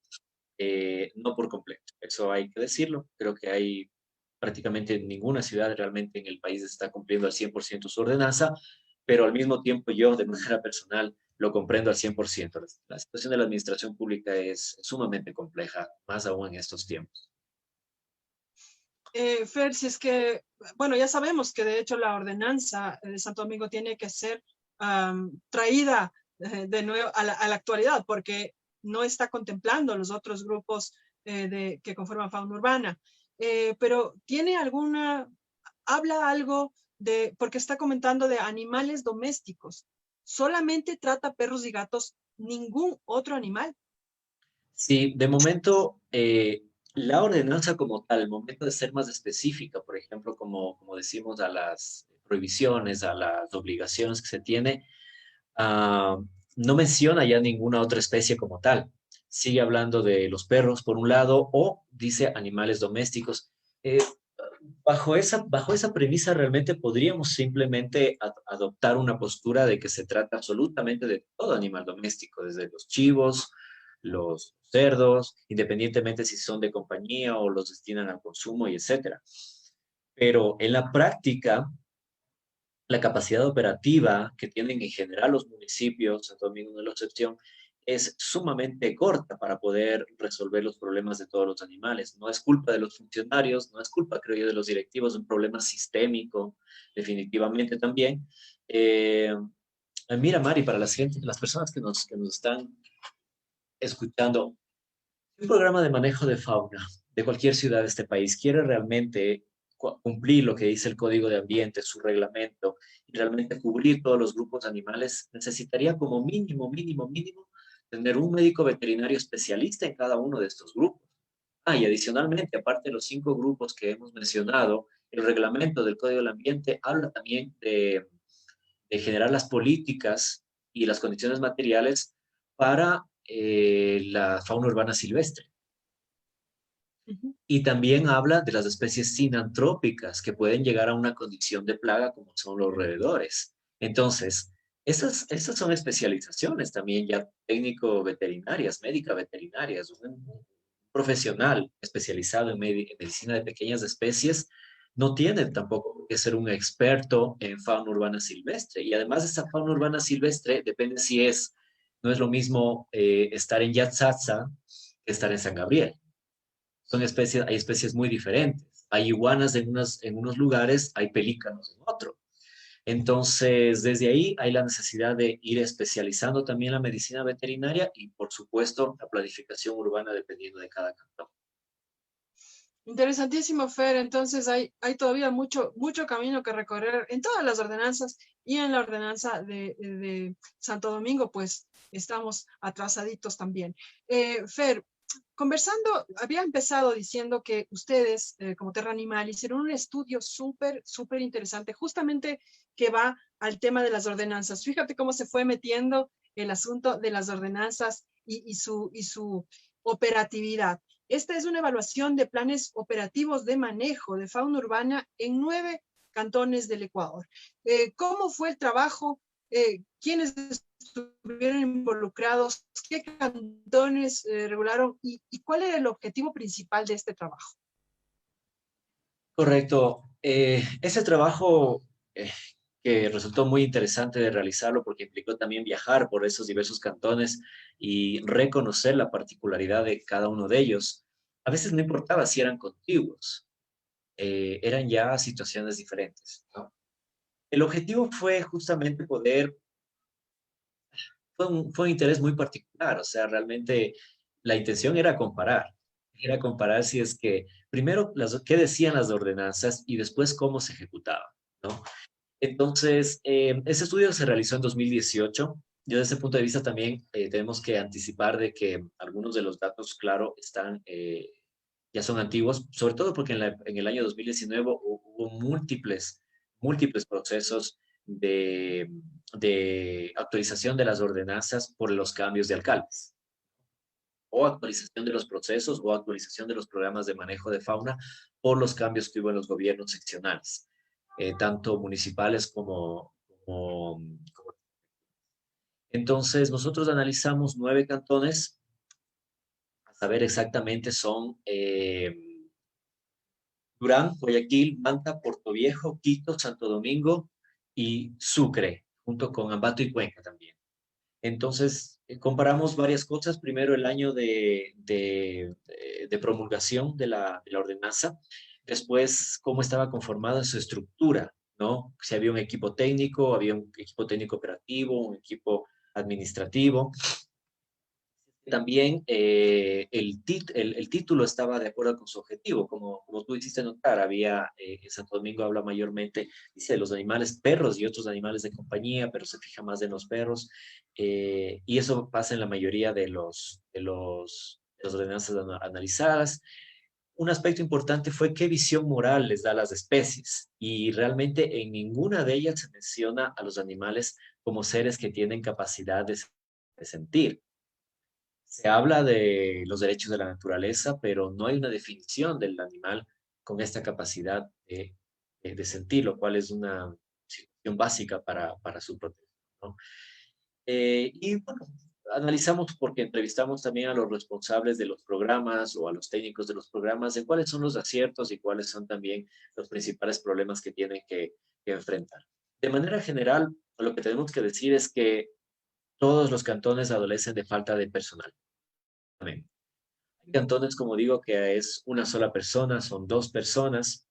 Speaker 2: no por completo. Eso hay que decirlo. Creo que hay prácticamente ninguna ciudad realmente en el país está cumpliendo al 100% su ordenanza, pero al mismo tiempo yo de manera personal lo comprendo al 100%. La situación de la administración pública es sumamente compleja, más aún en estos tiempos.
Speaker 1: Fer, si es que, bueno, ya sabemos que de hecho la ordenanza de Santo Domingo tiene que ser traída de nuevo a la actualidad, porque no está contemplando los otros grupos que conforman fauna urbana. Pero ¿tiene habla algo porque está comentando de animales domésticos? ¿Solamente trata perros y gatos, ningún otro animal?
Speaker 2: Sí, de momento, la ordenanza como tal, el momento de ser más específica, por ejemplo, como decimos, a las prohibiciones, a las obligaciones que se tiene, ah, no menciona ya ninguna otra especie como tal. Sigue hablando de los perros, por un lado, o dice animales domésticos. Eh, bajo esa premisa, realmente podríamos simplemente adoptar una postura de que se trata absolutamente de todo animal doméstico, desde los chivos, los cerdos, independientemente si son de compañía o los destinan al consumo y etcétera. Pero en la práctica, la capacidad operativa que tienen en general los municipios, Santo Domingo no es la excepción, es sumamente corta para poder resolver los problemas de todos los animales. No es culpa de los funcionarios, no es culpa, creo yo, de los directivos, es un problema sistémico, definitivamente también. Eh, Mira, Mari, para las personas que nos están escuchando, un programa de manejo de fauna de cualquier ciudad de este país quiere realmente cumplir lo que dice el Código de Ambiente, su reglamento, y realmente cubrir todos los grupos animales, necesitaría como mínimo, mínimo, mínimo, tener un médico veterinario especialista en cada uno de estos grupos. Y adicionalmente, aparte de los 5 grupos que hemos mencionado, el reglamento del Código del Ambiente habla también de generar las políticas y las condiciones materiales para la fauna urbana silvestre.
Speaker 1: Ujú.
Speaker 2: Y también habla de las especies sinantrópicas que pueden llegar a una condición de plaga como son los roedores. Entonces, esas son especializaciones también ya técnico-veterinarias, médica-veterinarias. Un profesional especializado en medicina de pequeñas especies no tiene tampoco que ser un experto en fauna urbana silvestre. Y además esa fauna urbana silvestre depende no es lo mismo estar en Yatzatza que estar en San Gabriel. Hay especies muy diferentes. Hay iguanas en unos lugares, hay pelícanos en otro. Entonces, desde ahí hay la necesidad de ir especializando también la medicina veterinaria y, por supuesto, la planificación urbana dependiendo de cada cantón.
Speaker 1: Interesantísimo, Fer. Entonces hay todavía mucho camino que recorrer en todas las ordenanzas y en la ordenanza de Santo Domingo, pues estamos atrasaditos también. Fer, conversando, había empezado diciendo que ustedes, como Terra Animal, hicieron un estudio súper interesante, justamente que va al tema de las ordenanzas. Fíjate cómo se fue metiendo el asunto de las ordenanzas y su operatividad. Esta es una evaluación de planes operativos de manejo de fauna urbana en 9 cantones del Ecuador. ¿Cómo fue el trabajo? ¿Quiénes estuvieron involucrados? ¿Qué cantones regularon? ¿Y cuál era el objetivo principal de este trabajo?
Speaker 2: Correcto. Ese trabajo que resultó muy interesante de realizarlo porque implicó también viajar por esos diversos cantones y reconocer la particularidad de cada uno de ellos. A veces no importaba si eran contiguos, eran ya situaciones diferentes, ¿no? El objetivo fue justamente fue un interés muy particular, o sea, realmente la intención era comparar si es que, primero, qué decían las ordenanzas y después cómo se ejecutaban, ¿no? Entonces, ese estudio se realizó en 2018. Yo desde ese punto de vista también tenemos que anticipar de que algunos de los datos, claro, ya son antiguos, sobre todo porque en el año 2019 hubo múltiples procesos de, de actualización de las ordenanzas por los cambios de alcaldes, o actualización de los procesos o actualización de los programas de manejo de fauna por los cambios que hubo en los gobiernos seccionales, tanto municipales como. Entonces, nosotros analizamos 9 cantones, a saber exactamente son Durán, Guayaquil, Manta, Portoviejo, Quito, Santo Domingo y Sucre, junto con Ambato y Cuenca también. Entonces, comparamos varias cosas. Primero, el año de promulgación de la ordenanza. Después, cómo estaba conformada su estructura, ¿no? Si había un equipo técnico, había un equipo técnico operativo, un equipo administrativo. También el título estaba de acuerdo con su objetivo, como tú hiciste notar, en Santo Domingo habla mayormente, dice, de los animales, perros y otros animales de compañía, pero se fija más en los perros, y eso pasa en la mayoría de las ordenanzas analizadas. Un aspecto importante fue qué visión moral les da a las especies, y realmente en ninguna de ellas se menciona a los animales como seres que tienen capacidad de sentir. Se habla de los derechos de la naturaleza, pero no hay una definición del animal con esta capacidad de sentir, lo cual es una situación básica para su protección, ¿no? Y bueno, analizamos porque entrevistamos también a los responsables de los programas o a los técnicos de los programas de cuáles son los aciertos y cuáles son también los principales problemas que tienen que enfrentar. De manera general, lo que tenemos que decir es que todos los cantones adolecen de falta de personal. Hay cantones, como digo, que es una sola persona, son 2 personas.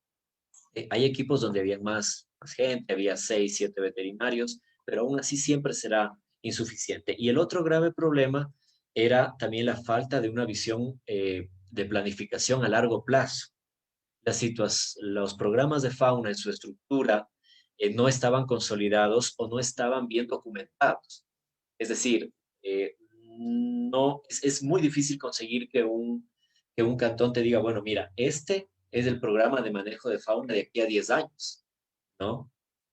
Speaker 2: Hay equipos donde había más gente, había 6, 7 veterinarios, pero aún así siempre será insuficiente. Y el otro grave problema era también la falta de una visión de planificación a largo plazo. Los programas de fauna en su estructura no estaban consolidados o no estaban bien documentados. Es decir, no, es muy difícil conseguir que un cantón te diga, bueno, mira, este es el programa de manejo de fauna de aquí a 10 años, ¿no?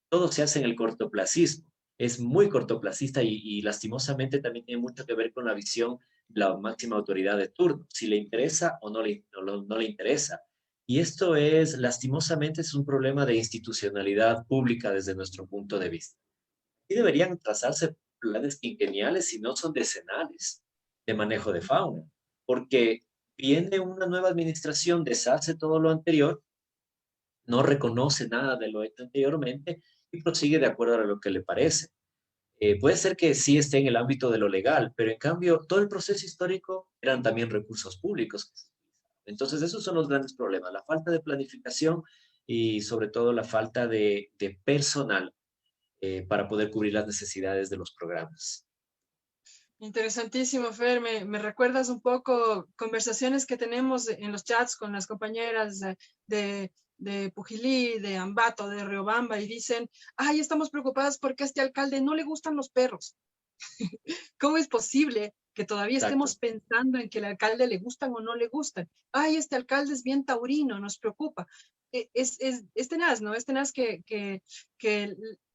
Speaker 2: Todo se hace en el cortoplacismo. Es muy cortoplacista y lastimosamente también tiene mucho que ver con la visión de la máxima autoridad de turno, si le interesa o no le interesa. Y esto lastimosamente, es un problema de institucionalidad pública desde nuestro punto de vista. Y deberían trazarse planes quinquenales y no son decenales de manejo de fauna, porque viene una nueva administración, deshace todo lo anterior, no reconoce nada de lo hecho anteriormente y prosigue de acuerdo a lo que le parece. Puede ser que sí esté en el ámbito de lo legal, pero en cambio todo el proceso histórico eran también recursos públicos que se utilizaban. Entonces esos son los grandes problemas, la falta de planificación y sobre todo la falta de personal para poder cubrir las necesidades de los programas.
Speaker 1: Interesantísimo, Fer. Me recuerdas un poco conversaciones que tenemos en los chats con las compañeras de Pujilí, de Ambato, de Riobamba, y dicen, ay, estamos preocupadas porque a este alcalde no le gustan los perros. ¿Cómo es posible que todavía estemos
Speaker 2: Exacto.
Speaker 1: pensando en que el alcalde le gustan o no le gustan? Ay, este alcalde es bien taurino, nos preocupa. Es tenaz, ¿no? Es tenaz que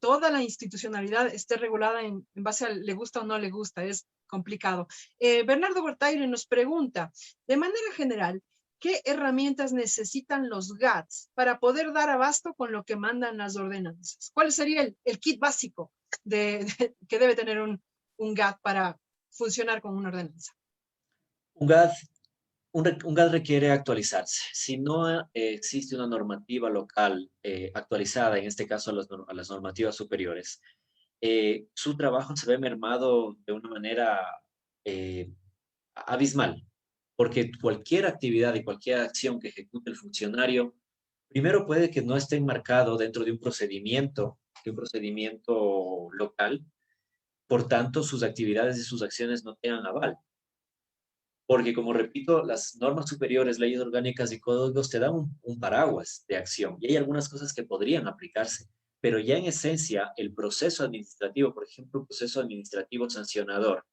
Speaker 1: toda la institucionalidad esté regulada en base a le gusta o no le gusta. Es complicado. Bernardo Bortaire nos pregunta, de manera general, ¿qué herramientas necesitan los GATS para poder dar abasto con lo que mandan las ordenanzas? ¿Cuál sería el kit básico que debe tener un GAT para funcionar con una ordenanza?
Speaker 2: Un GAD, un GAD requiere actualizarse. Si no existe una normativa local actualizada, en este caso a las normativas superiores, su trabajo se ve mermado de una manera eh, abismal, porque cualquier actividad y cualquier acción que ejecute el funcionario, primero puede que no esté enmarcado dentro de un procedimiento local, por tanto sus actividades y sus acciones no tengan aval. Porque, como repito, las normas superiores, leyes orgánicas y códigos te dan un paraguas de acción y hay algunas cosas que podrían aplicarse, pero ya en esencia el proceso administrativo, por ejemplo, el proceso administrativo sancionador,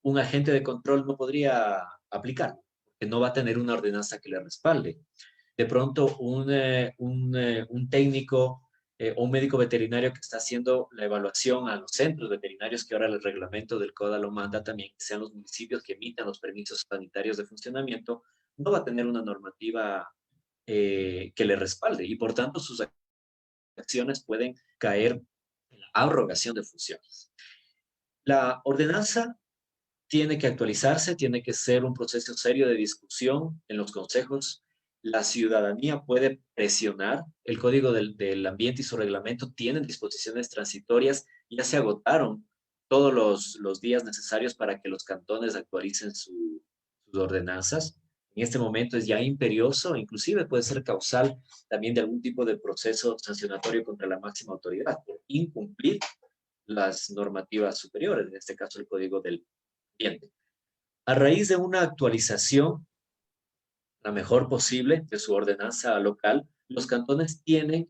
Speaker 2: un agente de control no podría aplicar, porque no va a tener una ordenanza que le respalde. De pronto, un técnico o un médico veterinario que está haciendo la evaluación a los centros veterinarios, que ahora el reglamento del CODA lo manda también, que sean los municipios que emitan los permisos sanitarios de funcionamiento, no va a tener una normativa que le respalde y por tanto sus acciones pueden caer en la abrogación de funciones. La ordenanza tiene que actualizarse, tiene que ser un proceso serio de discusión en los consejos. La ciudadanía puede presionar. El Código del Ambiente y su reglamento tienen disposiciones transitorias. Ya se agotaron todos los días necesarios para que los cantones actualicen sus ordenanzas. En este momento es ya imperioso, inclusive puede ser causal también de algún tipo de proceso sancionatorio contra la máxima autoridad por incumplir las normativas superiores, en este caso el Código del Ambiente. A raíz de una actualización, la mejor posible, de su ordenanza local, los cantones tienen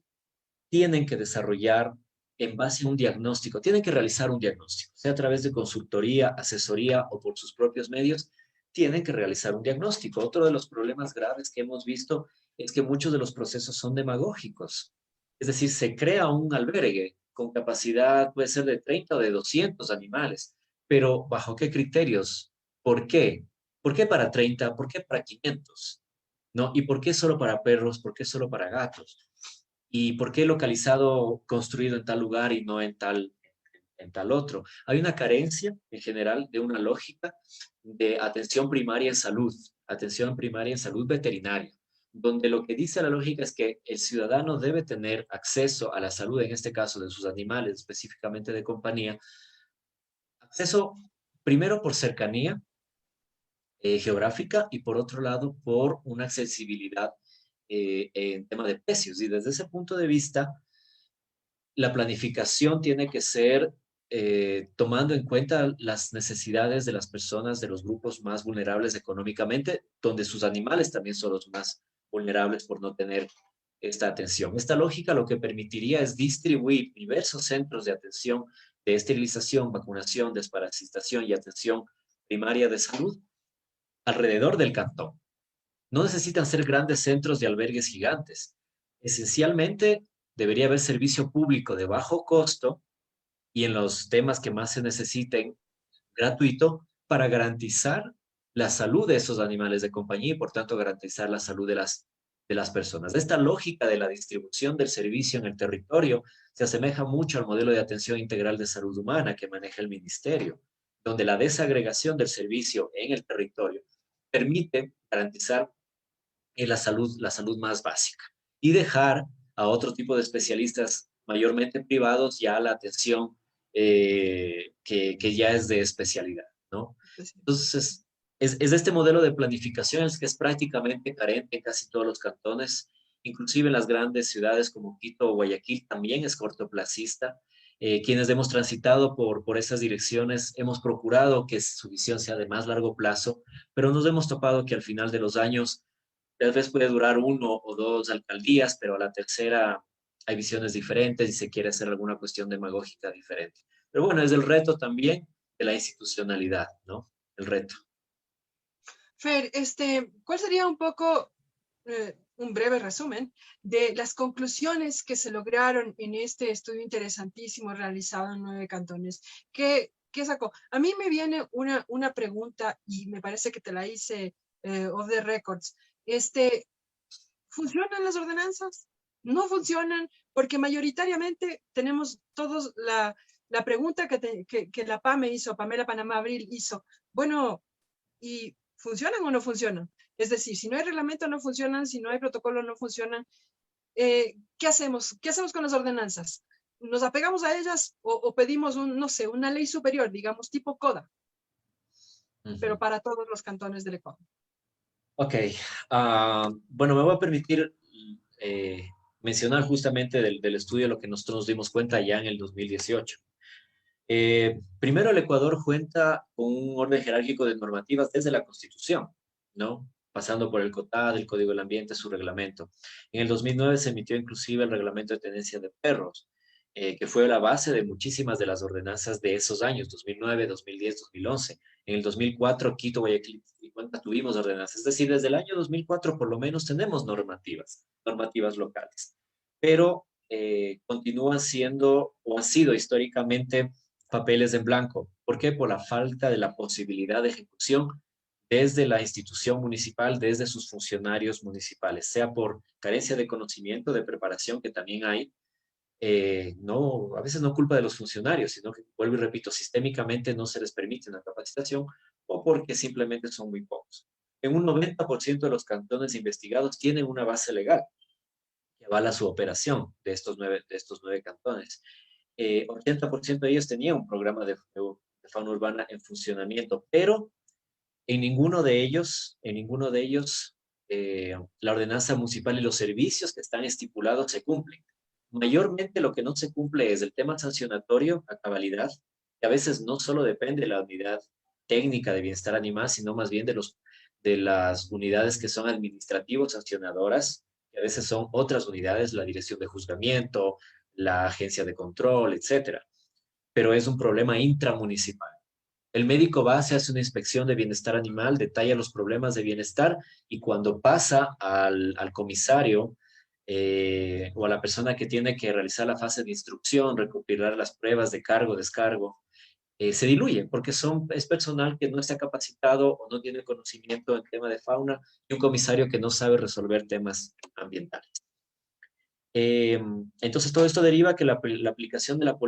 Speaker 2: que desarrollar en base a un diagnóstico, tienen que realizar un diagnóstico, sea a través de consultoría, asesoría o por sus propios medios, tienen que realizar un diagnóstico. Otro de los problemas graves que hemos visto es que muchos de los procesos son demagógicos. Es decir, se crea un albergue con capacidad, puede ser de 30 o de 200 animales, pero ¿bajo qué criterios? ¿Por qué? ¿Por qué para 30? ¿Por qué para 500? ¿No? ¿Y por qué solo para perros? ¿Por qué solo para gatos? ¿Y por qué localizado, construido en tal lugar y no en tal otro? Hay una carencia en general de una lógica de atención primaria en salud veterinaria, donde lo que dice la lógica es que el ciudadano debe tener acceso a la salud, en este caso de sus animales, específicamente de compañía, acceso primero por cercanía geográfica y por otro lado por una accesibilidad en tema de precios. Y desde ese punto de vista, la planificación tiene que ser tomando en cuenta las necesidades de las personas de los grupos más vulnerables económicamente, donde sus animales también son los más vulnerables por no tener esta atención. Esta lógica lo que permitiría es distribuir diversos centros de atención de esterilización, vacunación, desparasitación y atención primaria de salud alrededor del cantón. No necesitan ser grandes centros de albergues gigantes. Esencialmente, debería haber servicio público de bajo costo y en los temas que más se necesiten, gratuito, para garantizar la salud de esos animales de compañía y, por tanto, garantizar la salud de las personas. Esta lógica de la distribución del servicio en el territorio se asemeja mucho al modelo de atención integral de salud humana que maneja el ministerio, donde la desagregación del servicio en el territorio permite garantizar la salud más básica y dejar a otro tipo de especialistas, mayormente privados, ya la atención que ya es de especialidad, ¿no? Entonces, es este modelo de planificación que es prácticamente carente en casi todos los cantones, inclusive en las grandes ciudades como Quito o Guayaquil también es cortoplacista. Quienes hemos transitado por esas direcciones hemos procurado que su visión sea de más largo plazo, pero nos hemos topado que al final de los años tal vez puede durar uno o dos alcaldías, pero a la tercera hay visiones diferentes y se quiere hacer alguna cuestión demagógica diferente. Pero bueno, es el reto también de la institucionalidad, ¿no? El reto.
Speaker 1: Fer, ¿cuál sería un poco un breve resumen de las conclusiones que se lograron en este estudio interesantísimo realizado en 9 cantones? ¿Qué sacó? A mí me viene una pregunta y me parece que te la hice off the records. ¿Funcionan las ordenanzas? No funcionan porque mayoritariamente tenemos todos la pregunta que la PAME hizo, Pamela Panamá Abril hizo. Bueno, ¿y funcionan o no funcionan? Es decir, si no hay reglamento no funcionan, si no hay protocolo no funcionan. ¿Qué hacemos? ¿Qué hacemos con las ordenanzas? ¿Nos apegamos a ellas o pedimos no sé, una ley superior, digamos, tipo CODA, pero para todos los cantones del Ecuador?
Speaker 2: Ok, bueno, me voy a permitir mencionar justamente del estudio lo que nosotros nos dimos cuenta ya en el 2018. Primero, el Ecuador cuenta con un orden jerárquico de normativas desde la Constitución, ¿no? Pasando por el COTAD, el Código del Ambiente, su reglamento. En el 2009 se emitió inclusive el reglamento de tenencia de perros, que fue la base de muchísimas de las ordenanzas de esos años, 2009, 2010, 2011. En el 2004, Quito, Guayaquil y Cuenca tuvimos ordenanzas. Es decir, desde el año 2004 por lo menos tenemos normativas locales. Pero continúan siendo o han sido históricamente papeles en blanco. ¿Por qué? Por la falta de la posibilidad de ejecución desde la institución municipal, desde sus funcionarios municipales, sea por carencia de conocimiento, de preparación, que también hay, no, a veces no culpa de los funcionarios, sino que, vuelvo y repito, sistémicamente no se les permite una capacitación o porque simplemente son muy pocos. En un 90% de los cantones investigados tienen una base legal que avala su operación de estos nueve cantones. 80% de ellos tenían un programa de fauna urbana en funcionamiento, pero en ninguno de ellos la ordenanza municipal y los servicios que están estipulados se cumplen. Mayormente lo que no se cumple es el tema sancionatorio a cabalidad, que a veces no solo depende de la unidad técnica de bienestar animal, sino más bien de las unidades que son administrativos sancionadoras, que a veces son otras unidades, la dirección de juzgamiento, la agencia de control, etcétera. Pero es un problema intramunicipal. El médico va, se hace una inspección de bienestar animal, detalla los problemas de bienestar y cuando pasa al comisario o a la persona que tiene que realizar la fase de instrucción, recopilar las pruebas de cargo, descargo, se diluye porque es personal que no está capacitado o no tiene conocimiento en tema de fauna y un comisario que no sabe resolver temas ambientales. Entonces, todo esto deriva que la aplicación de la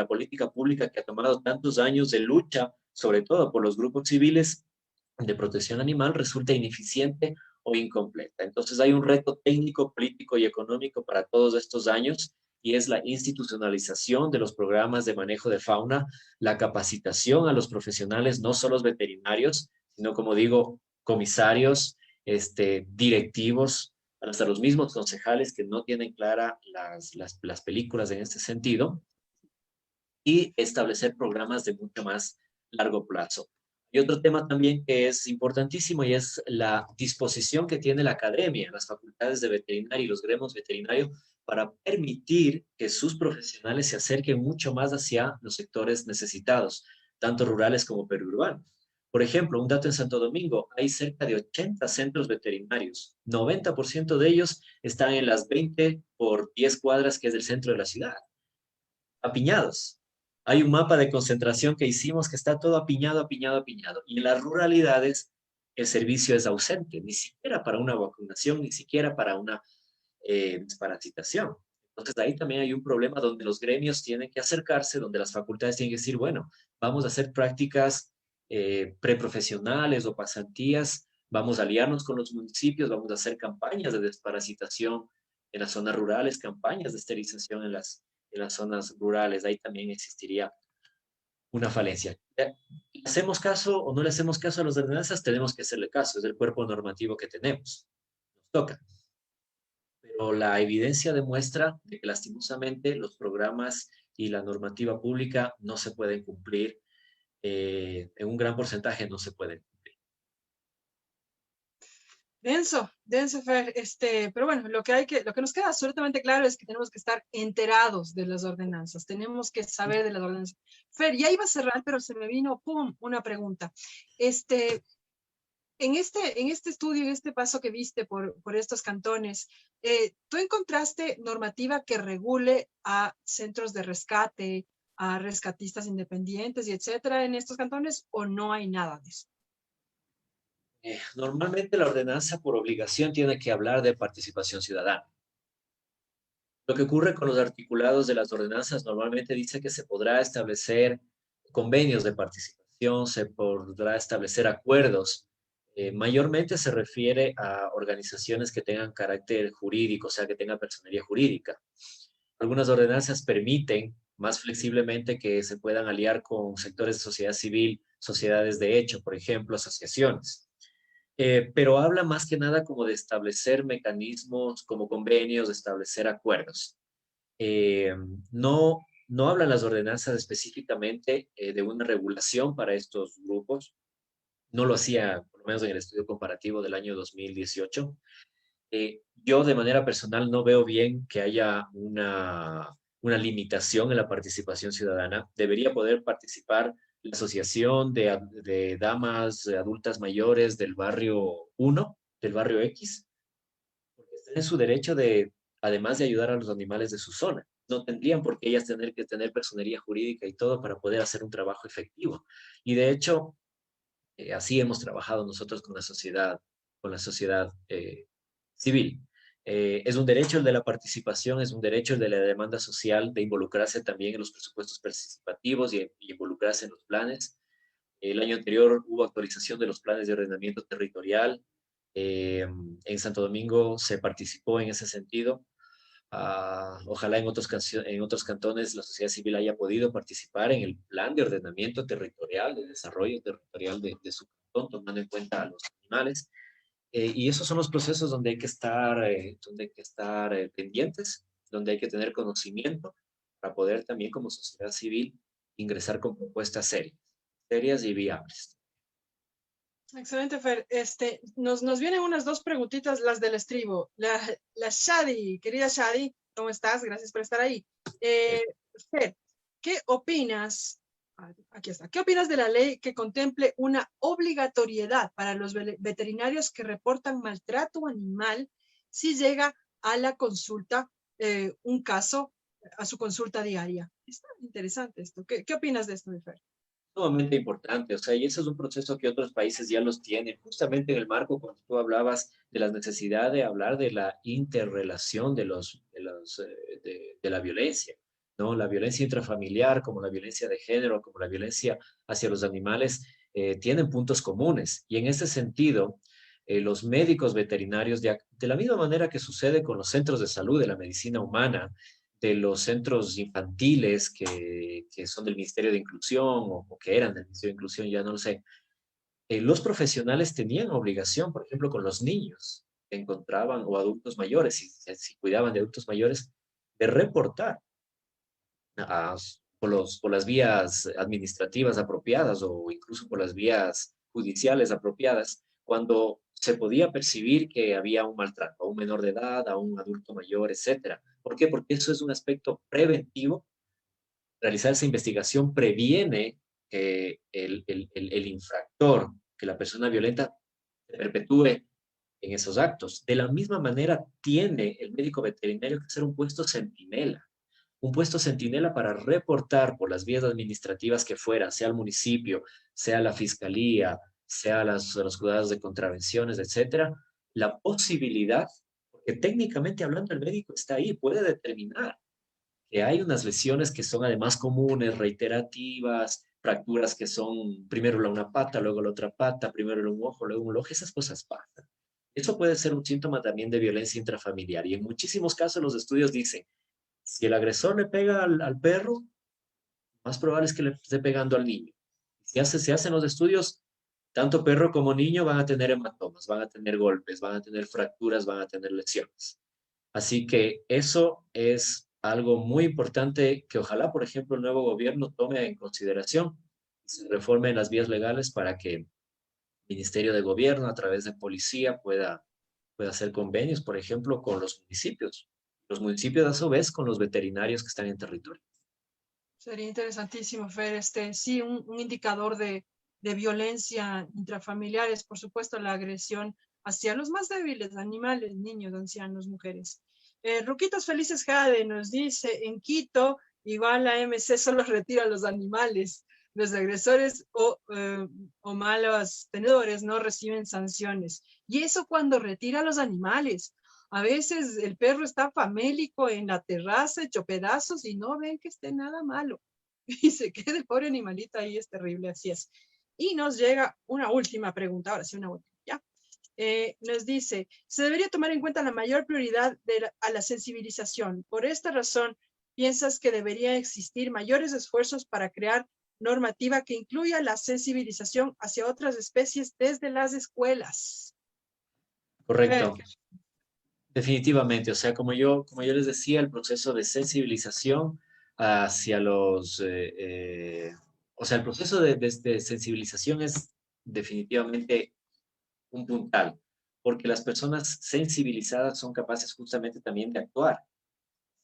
Speaker 2: política pública que ha tomado tantos años de lucha, sobre todo por los grupos civiles de protección animal, resulta ineficiente o incompleta. Entonces, hay un reto técnico, político y económico para todos estos años y es la institucionalización de los programas de manejo de fauna, la capacitación a los profesionales, no solo los veterinarios, sino, como digo, comisarios, directivos, hasta los mismos concejales que no tienen claras las películas en este sentido, y establecer programas de mucho más largo plazo. Y otro tema también que es importantísimo y es la disposición que tiene la academia, las facultades de veterinaria y los gremios veterinarios para permitir que sus profesionales se acerquen mucho más hacia los sectores necesitados, tanto rurales como periurbanos. Por ejemplo, un dato en Santo Domingo, hay cerca de 80 centros veterinarios. 90% de ellos están en las 20 por 10 cuadras que es el centro de la ciudad, apiñados. Hay un mapa de concentración que hicimos que está todo apiñado, apiñado, apiñado. Y en las ruralidades el servicio es ausente, ni siquiera para una vacunación, ni siquiera para una desparasitación. Entonces ahí también hay un problema donde los gremios tienen que acercarse, donde las facultades tienen que decir, bueno, vamos a hacer prácticas preprofesionales o pasantías, vamos a aliarnos con los municipios, vamos a hacer campañas de desparasitación en las zonas rurales, campañas de esterilización en las zonas rurales. Ahí también existiría una falencia. ¿Le hacemos caso o no le hacemos caso a las ordenanzas? Tenemos que hacerle caso, es el cuerpo normativo que tenemos. Nos toca. Pero la evidencia demuestra de que lastimosamente los programas y la normativa pública no se pueden cumplir, en un gran porcentaje no se pueden cumplir.
Speaker 1: Denso, denso, Fer. Pero bueno, lo que nos queda absolutamente claro es que tenemos que estar enterados de las ordenanzas, tenemos que saber de las ordenanzas. Fer, ya iba a cerrar, pero se me vino, pum, una pregunta. En este estudio, en este paso que viste por estos cantones, ¿tú encontraste normativa que regule a centros de rescate, a rescatistas independientes y etcétera en estos cantones, o no hay nada de eso?
Speaker 2: Normalmente la ordenanza por obligación tiene que hablar de participación ciudadana. Lo que ocurre con los articulados de las ordenanzas normalmente dice que se podrá establecer convenios de participación, se podrá establecer acuerdos. Mayormente se refiere a organizaciones que tengan carácter jurídico, o sea, que tengan personería jurídica. Algunas ordenanzas permiten más flexiblemente que se puedan aliar con sectores de sociedad civil, sociedades de hecho, por ejemplo, asociaciones. Pero habla más que nada como de establecer mecanismos como convenios, de establecer acuerdos. Eh, no, no hablan las ordenanzas específicamente de una regulación para estos grupos. No lo hacía, por lo menos en el estudio comparativo del año 2018. Yo de manera personal no veo bien que haya una limitación en la participación ciudadana. Debería poder participar la Asociación de Damas Adultas Mayores del barrio 1, del barrio X, porque están en su derecho de, además de ayudar a los animales de su zona. No tendrían por qué ellas tener que tener personería jurídica y todo para poder hacer un trabajo efectivo. Y de hecho, así hemos trabajado nosotros con la sociedad civil. Es un derecho el de la participación, es un derecho el de la demanda social, de involucrarse también en los presupuestos participativos y involucrarse en los planes. El año anterior hubo actualización de los planes de ordenamiento territorial. En Santo Domingo se participó en ese sentido. Ojalá en otros cantones la sociedad civil haya podido participar en el plan de ordenamiento territorial, de desarrollo territorial de su cantón, tomando en cuenta a los animales. Y esos son los procesos donde hay que estar pendientes, donde hay que tener conocimiento para poder también como sociedad civil ingresar con propuestas serias y viables.
Speaker 1: Excelente, Fer. Nos vienen unas dos preguntitas, las del estribo. La Shadi, querida Shadi, ¿cómo estás? Gracias por estar ahí. Fer, ¿qué opinas? Aquí está. ¿Qué opinas de la ley que contemple una obligatoriedad para los veterinarios que reportan maltrato animal si llega a la consulta, un caso, a su consulta diaria? Está interesante esto. ¿Qué opinas de esto, Fer?
Speaker 2: Sumamente importante, o sea, y eso es un proceso que otros países ya los tienen, justamente en el marco cuando tú hablabas de la necesidad de hablar de la interrelación de la violencia, ¿no? La violencia intrafamiliar, como la violencia de género, como la violencia hacia los animales, tienen puntos comunes. Y en ese sentido, los médicos veterinarios, de la misma manera que sucede con los centros de salud de la medicina humana, de los centros infantiles que son del Ministerio de Inclusión o que eran del Ministerio de Inclusión, ya no lo sé, los profesionales tenían obligación, por ejemplo, con los niños que encontraban o adultos mayores, si cuidaban de adultos mayores, de reportar a, por las vías administrativas apropiadas o incluso por las vías judiciales apropiadas, cuando se podía percibir que había un maltrato a un menor de edad, a un adulto mayor, etcétera. ¿Por qué? Porque eso es un aspecto preventivo. Realizar esa investigación previene que el infractor, que la persona violenta, se perpetúe en esos actos. De la misma manera, tiene el médico veterinario que ser un puesto centinela para reportar por las vías administrativas que fuera, sea el municipio, sea la fiscalía, sea los cuidados de contravenciones, etcétera, la posibilidad, porque técnicamente hablando el médico está ahí, puede determinar que hay unas lesiones que son además comunes, reiterativas, fracturas que son primero una pata, luego la otra pata, primero un ojo, luego un ojo, esas cosas pasan. Eso puede ser un síntoma también de violencia intrafamiliar y en muchísimos casos los estudios dicen, si el agresor le pega al perro, más probable es que le esté pegando al niño. Se hacen los estudios, tanto perro como niño van a tener hematomas, van a tener golpes, van a tener fracturas, van a tener lesiones. Así que eso es algo muy importante que ojalá, por ejemplo, el nuevo gobierno tome en consideración, se reformen las vías legales para que el Ministerio de Gobierno, a través de policía, pueda hacer convenios, por ejemplo, con los municipios a su vez con los veterinarios que están en territorio.
Speaker 1: Sería interesantísimo, Fer, sí, un indicador de violencia intrafamiliar es, por supuesto, la agresión hacia los más débiles, animales, niños, ancianos, mujeres. Ruquitos Felices Jade nos dice, en Quito, igual la MC solo retira a los animales. Los agresores o malos tenedores no reciben sanciones. Y eso cuando retira a los animales. A veces el perro está famélico en la terraza, hecho pedazos y no ven que esté nada malo. Y se queda el pobre animalito ahí, es terrible, así es. Y nos llega una última pregunta, ahora sí, una última, ¿ya? Nos dice, se debería tomar en cuenta la mayor prioridad a la sensibilización. Por esta razón, ¿piensas que debería existir mayores esfuerzos para crear normativa que incluya la sensibilización hacia otras especies desde las escuelas?
Speaker 2: Correcto. Definitivamente, o sea, como yo les decía, el proceso de sensibilización hacia o sea, el proceso de sensibilización es definitivamente un puntal, porque las personas sensibilizadas son capaces justamente también de actuar.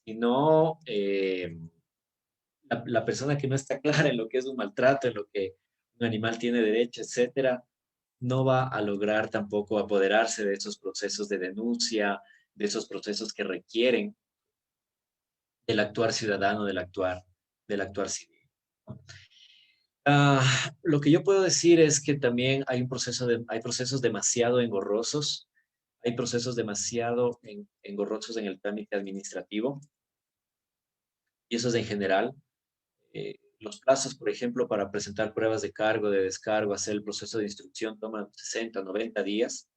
Speaker 2: Y no, la persona que no está clara en lo que es un maltrato, en lo que un animal tiene derecho, etcétera, no va a lograr tampoco apoderarse de esos procesos de denuncia, de esos procesos que requieren del actuar ciudadano, del actuar civil. Lo que yo puedo decir es que también hay hay procesos demasiado engorrosos, hay procesos demasiado engorrosos en el trámite administrativo, y eso es en general. Los plazos, por ejemplo, para presentar pruebas de cargo, de descargo, hacer el proceso de instrucción toman 60, 90 días.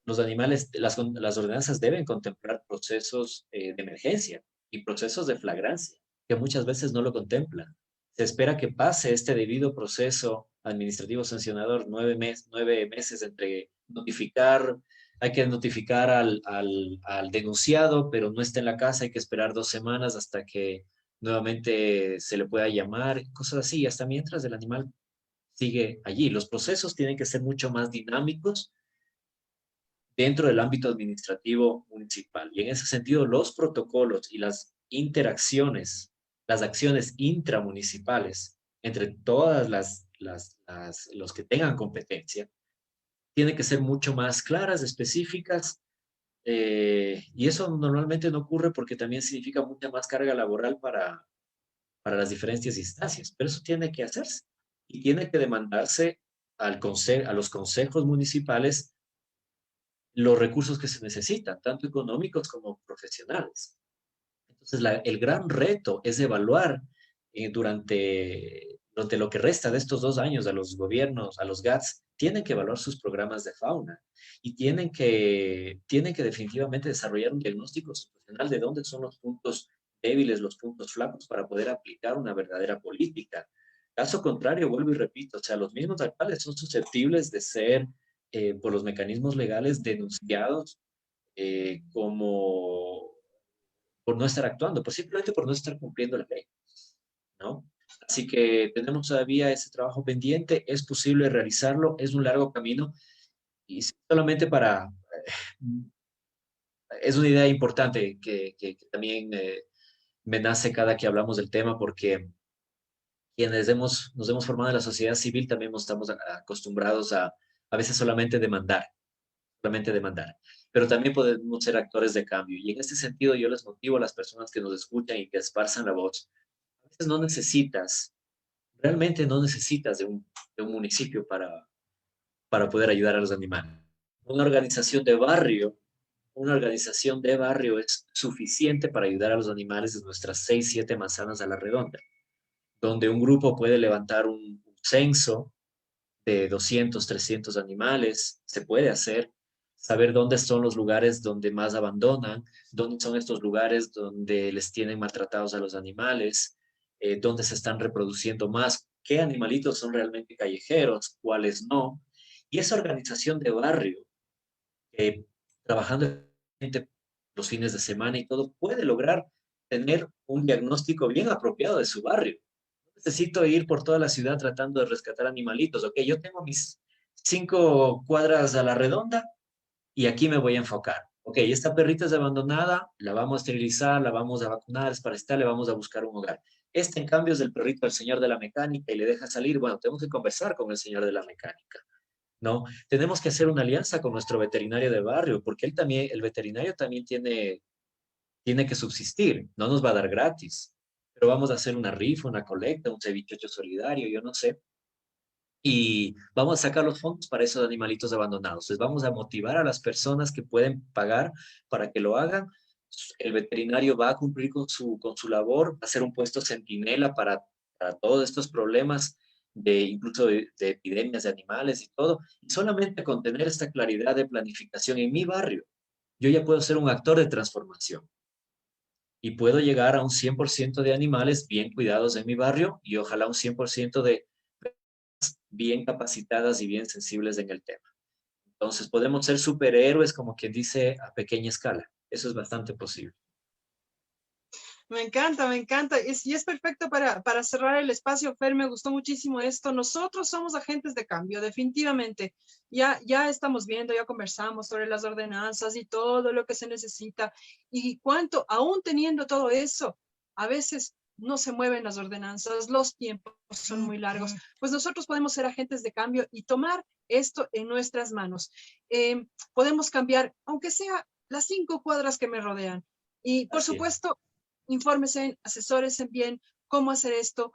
Speaker 2: Los animales, las ordenanzas deben contemplar procesos de emergencia y procesos de flagrancia, que muchas veces no lo contemplan. Se espera que pase este debido proceso administrativo sancionador 9 meses entre notificar, hay que notificar al denunciado, pero no está en la casa, hay que esperar 2 semanas hasta que nuevamente se le pueda llamar, cosas así, hasta mientras el animal sigue allí. Los procesos tienen que ser mucho más dinámicos dentro del ámbito administrativo municipal. Y en ese sentido, los protocolos y las interacciones, las acciones intramunicipales entre todas los que tengan competencia, tienen que ser mucho más claras, específicas, y eso normalmente no ocurre porque también significa mucha más carga laboral para las diferentes instancias, pero eso tiene que hacerse y tiene que demandarse a los consejos municipales los recursos que se necesitan, tanto económicos como profesionales. Entonces, el gran reto es evaluar durante lo que resta de estos 2 años a los gobiernos, a los GATS, tienen que evaluar sus programas de fauna y tienen que definitivamente desarrollar un diagnóstico situacional de dónde son los puntos débiles, los puntos flacos para poder aplicar una verdadera política. Caso contrario, vuelvo y repito, o sea, los mismos alcaldes son susceptibles de ser, por los mecanismos legales, denunciados como por no estar actuando, pues simplemente por no estar cumpliendo la ley, ¿no? Así que tenemos todavía ese trabajo pendiente, es posible realizarlo, es un largo camino y solamente es una idea importante que también me nace cada que hablamos del tema porque quienes nos hemos formado en la sociedad civil también estamos acostumbrados a veces solamente demandar, pero también podemos ser actores de cambio. Y en este sentido yo les motivo a las personas que nos escuchan y que esparzan la voz. A veces realmente no necesitas de un municipio para poder ayudar a los animales. Una organización de barrio, una organización de barrio es suficiente para ayudar a los animales de nuestras 6, 7 manzanas a la redonda, donde un grupo puede levantar un censo de 200, 300 animales, se puede hacer, saber dónde son los lugares donde más abandonan, dónde son estos lugares donde les tienen maltratados a los animales, dónde se están reproduciendo más, qué animalitos son realmente callejeros, cuáles no. Y esa organización de barrio, trabajando los fines de semana y todo, puede lograr tener un diagnóstico bien apropiado de su barrio. No necesito ir por toda la ciudad tratando de rescatar animalitos. Ok, yo tengo mis 5 cuadras a la redonda y aquí me voy a enfocar. Ok, esta perrita es abandonada, la vamos a esterilizar, la vamos a vacunar, es para estar, le vamos a buscar un hogar. Este, en cambio, es del perrito del señor de la mecánica y le deja salir. Bueno, tenemos que conversar con el señor de la mecánica, ¿no? Tenemos que hacer una alianza con nuestro veterinario de barrio, porque él también, el veterinario también tiene que subsistir, no nos va a dar gratis, pero vamos a hacer una rifa, una colecta, un cevichocho solidario, yo no sé, y vamos a sacar los fondos para esos animalitos abandonados. Les vamos a motivar a las personas que pueden pagar para que lo hagan. El veterinario va a cumplir con su labor, va a ser un puesto centinela para todos estos problemas de incluso de epidemias de animales y todo. Y solamente con tener esta claridad de planificación en mi barrio, yo ya puedo ser un actor de transformación y puedo llegar a un 100% de animales bien cuidados en mi barrio y ojalá un 100% de bien capacitadas y bien sensibles en el tema. Entonces podemos ser superhéroes, como quien dice, a pequeña escala. Eso es bastante posible.
Speaker 1: Me encanta, me encanta. Y es perfecto para cerrar el espacio, Fer, me gustó muchísimo esto. Nosotros somos agentes de cambio, definitivamente. Ya estamos viendo, ya conversamos sobre las ordenanzas y todo lo que se necesita. Y cuánto, aún teniendo todo eso, a veces no se mueven las ordenanzas, los tiempos son muy largos. Pues nosotros podemos ser agentes de cambio y tomar esto en nuestras manos. Podemos cambiar, aunque sea las 5 cuadras que me rodean. Y por supuesto, infórmense, asesórense bien cómo hacer esto.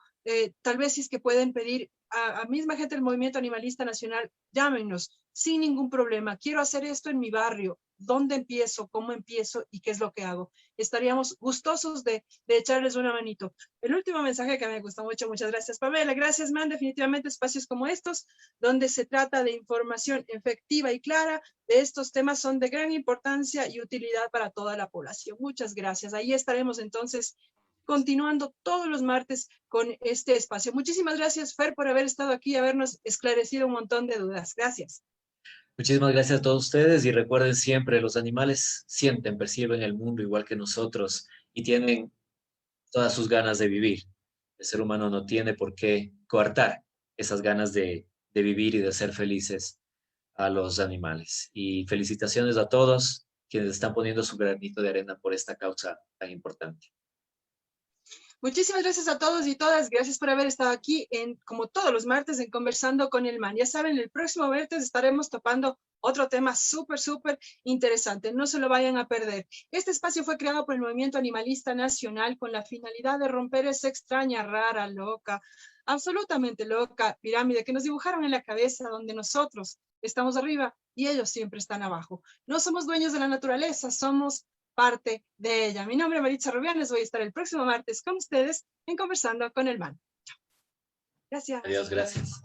Speaker 1: Tal vez si es que pueden pedir a misma gente del Movimiento Animalista Nacional, llámenos sin ningún problema. Quiero hacer esto en mi barrio. ¿Dónde empiezo? ¿Cómo empiezo? ¿Y qué es lo que hago? Estaríamos gustosos de echarles una manito. El último mensaje que me gusta mucho, muchas gracias, Pamela. Gracias, Man. Definitivamente espacios como estos, donde se trata de información efectiva y clara de estos temas, son de gran importancia y utilidad para toda la población. Muchas gracias. Ahí estaremos entonces continuando todos los martes con este espacio. Muchísimas gracias, Fer, por haber estado aquí y habernos esclarecido un montón de dudas. Gracias.
Speaker 2: Muchísimas gracias a todos ustedes y recuerden siempre, los animales sienten, perciben el mundo igual que nosotros y tienen todas sus ganas de vivir. El ser humano no tiene por qué coartar esas ganas de vivir y de ser felices a los animales. Y felicitaciones a todos quienes están poniendo su granito de arena por esta causa tan importante.
Speaker 1: Muchísimas gracias a todos y todas. Gracias por haber estado aquí, como todos los martes, en Conversando con el Man. Ya saben, el próximo martes estaremos topando otro tema súper interesante. No se lo vayan a perder. Este espacio fue creado por el Movimiento Animalista Nacional con la finalidad de romper esa extraña, rara, loca, absolutamente loca pirámide que nos dibujaron en la cabeza, donde nosotros estamos arriba y ellos siempre están abajo. No somos dueños de la naturaleza, somos parte de ella. Mi nombre es Maritza Rubianes, voy a estar el próximo martes con ustedes en Conversando con el Man. Gracias.
Speaker 2: Adiós, gracias.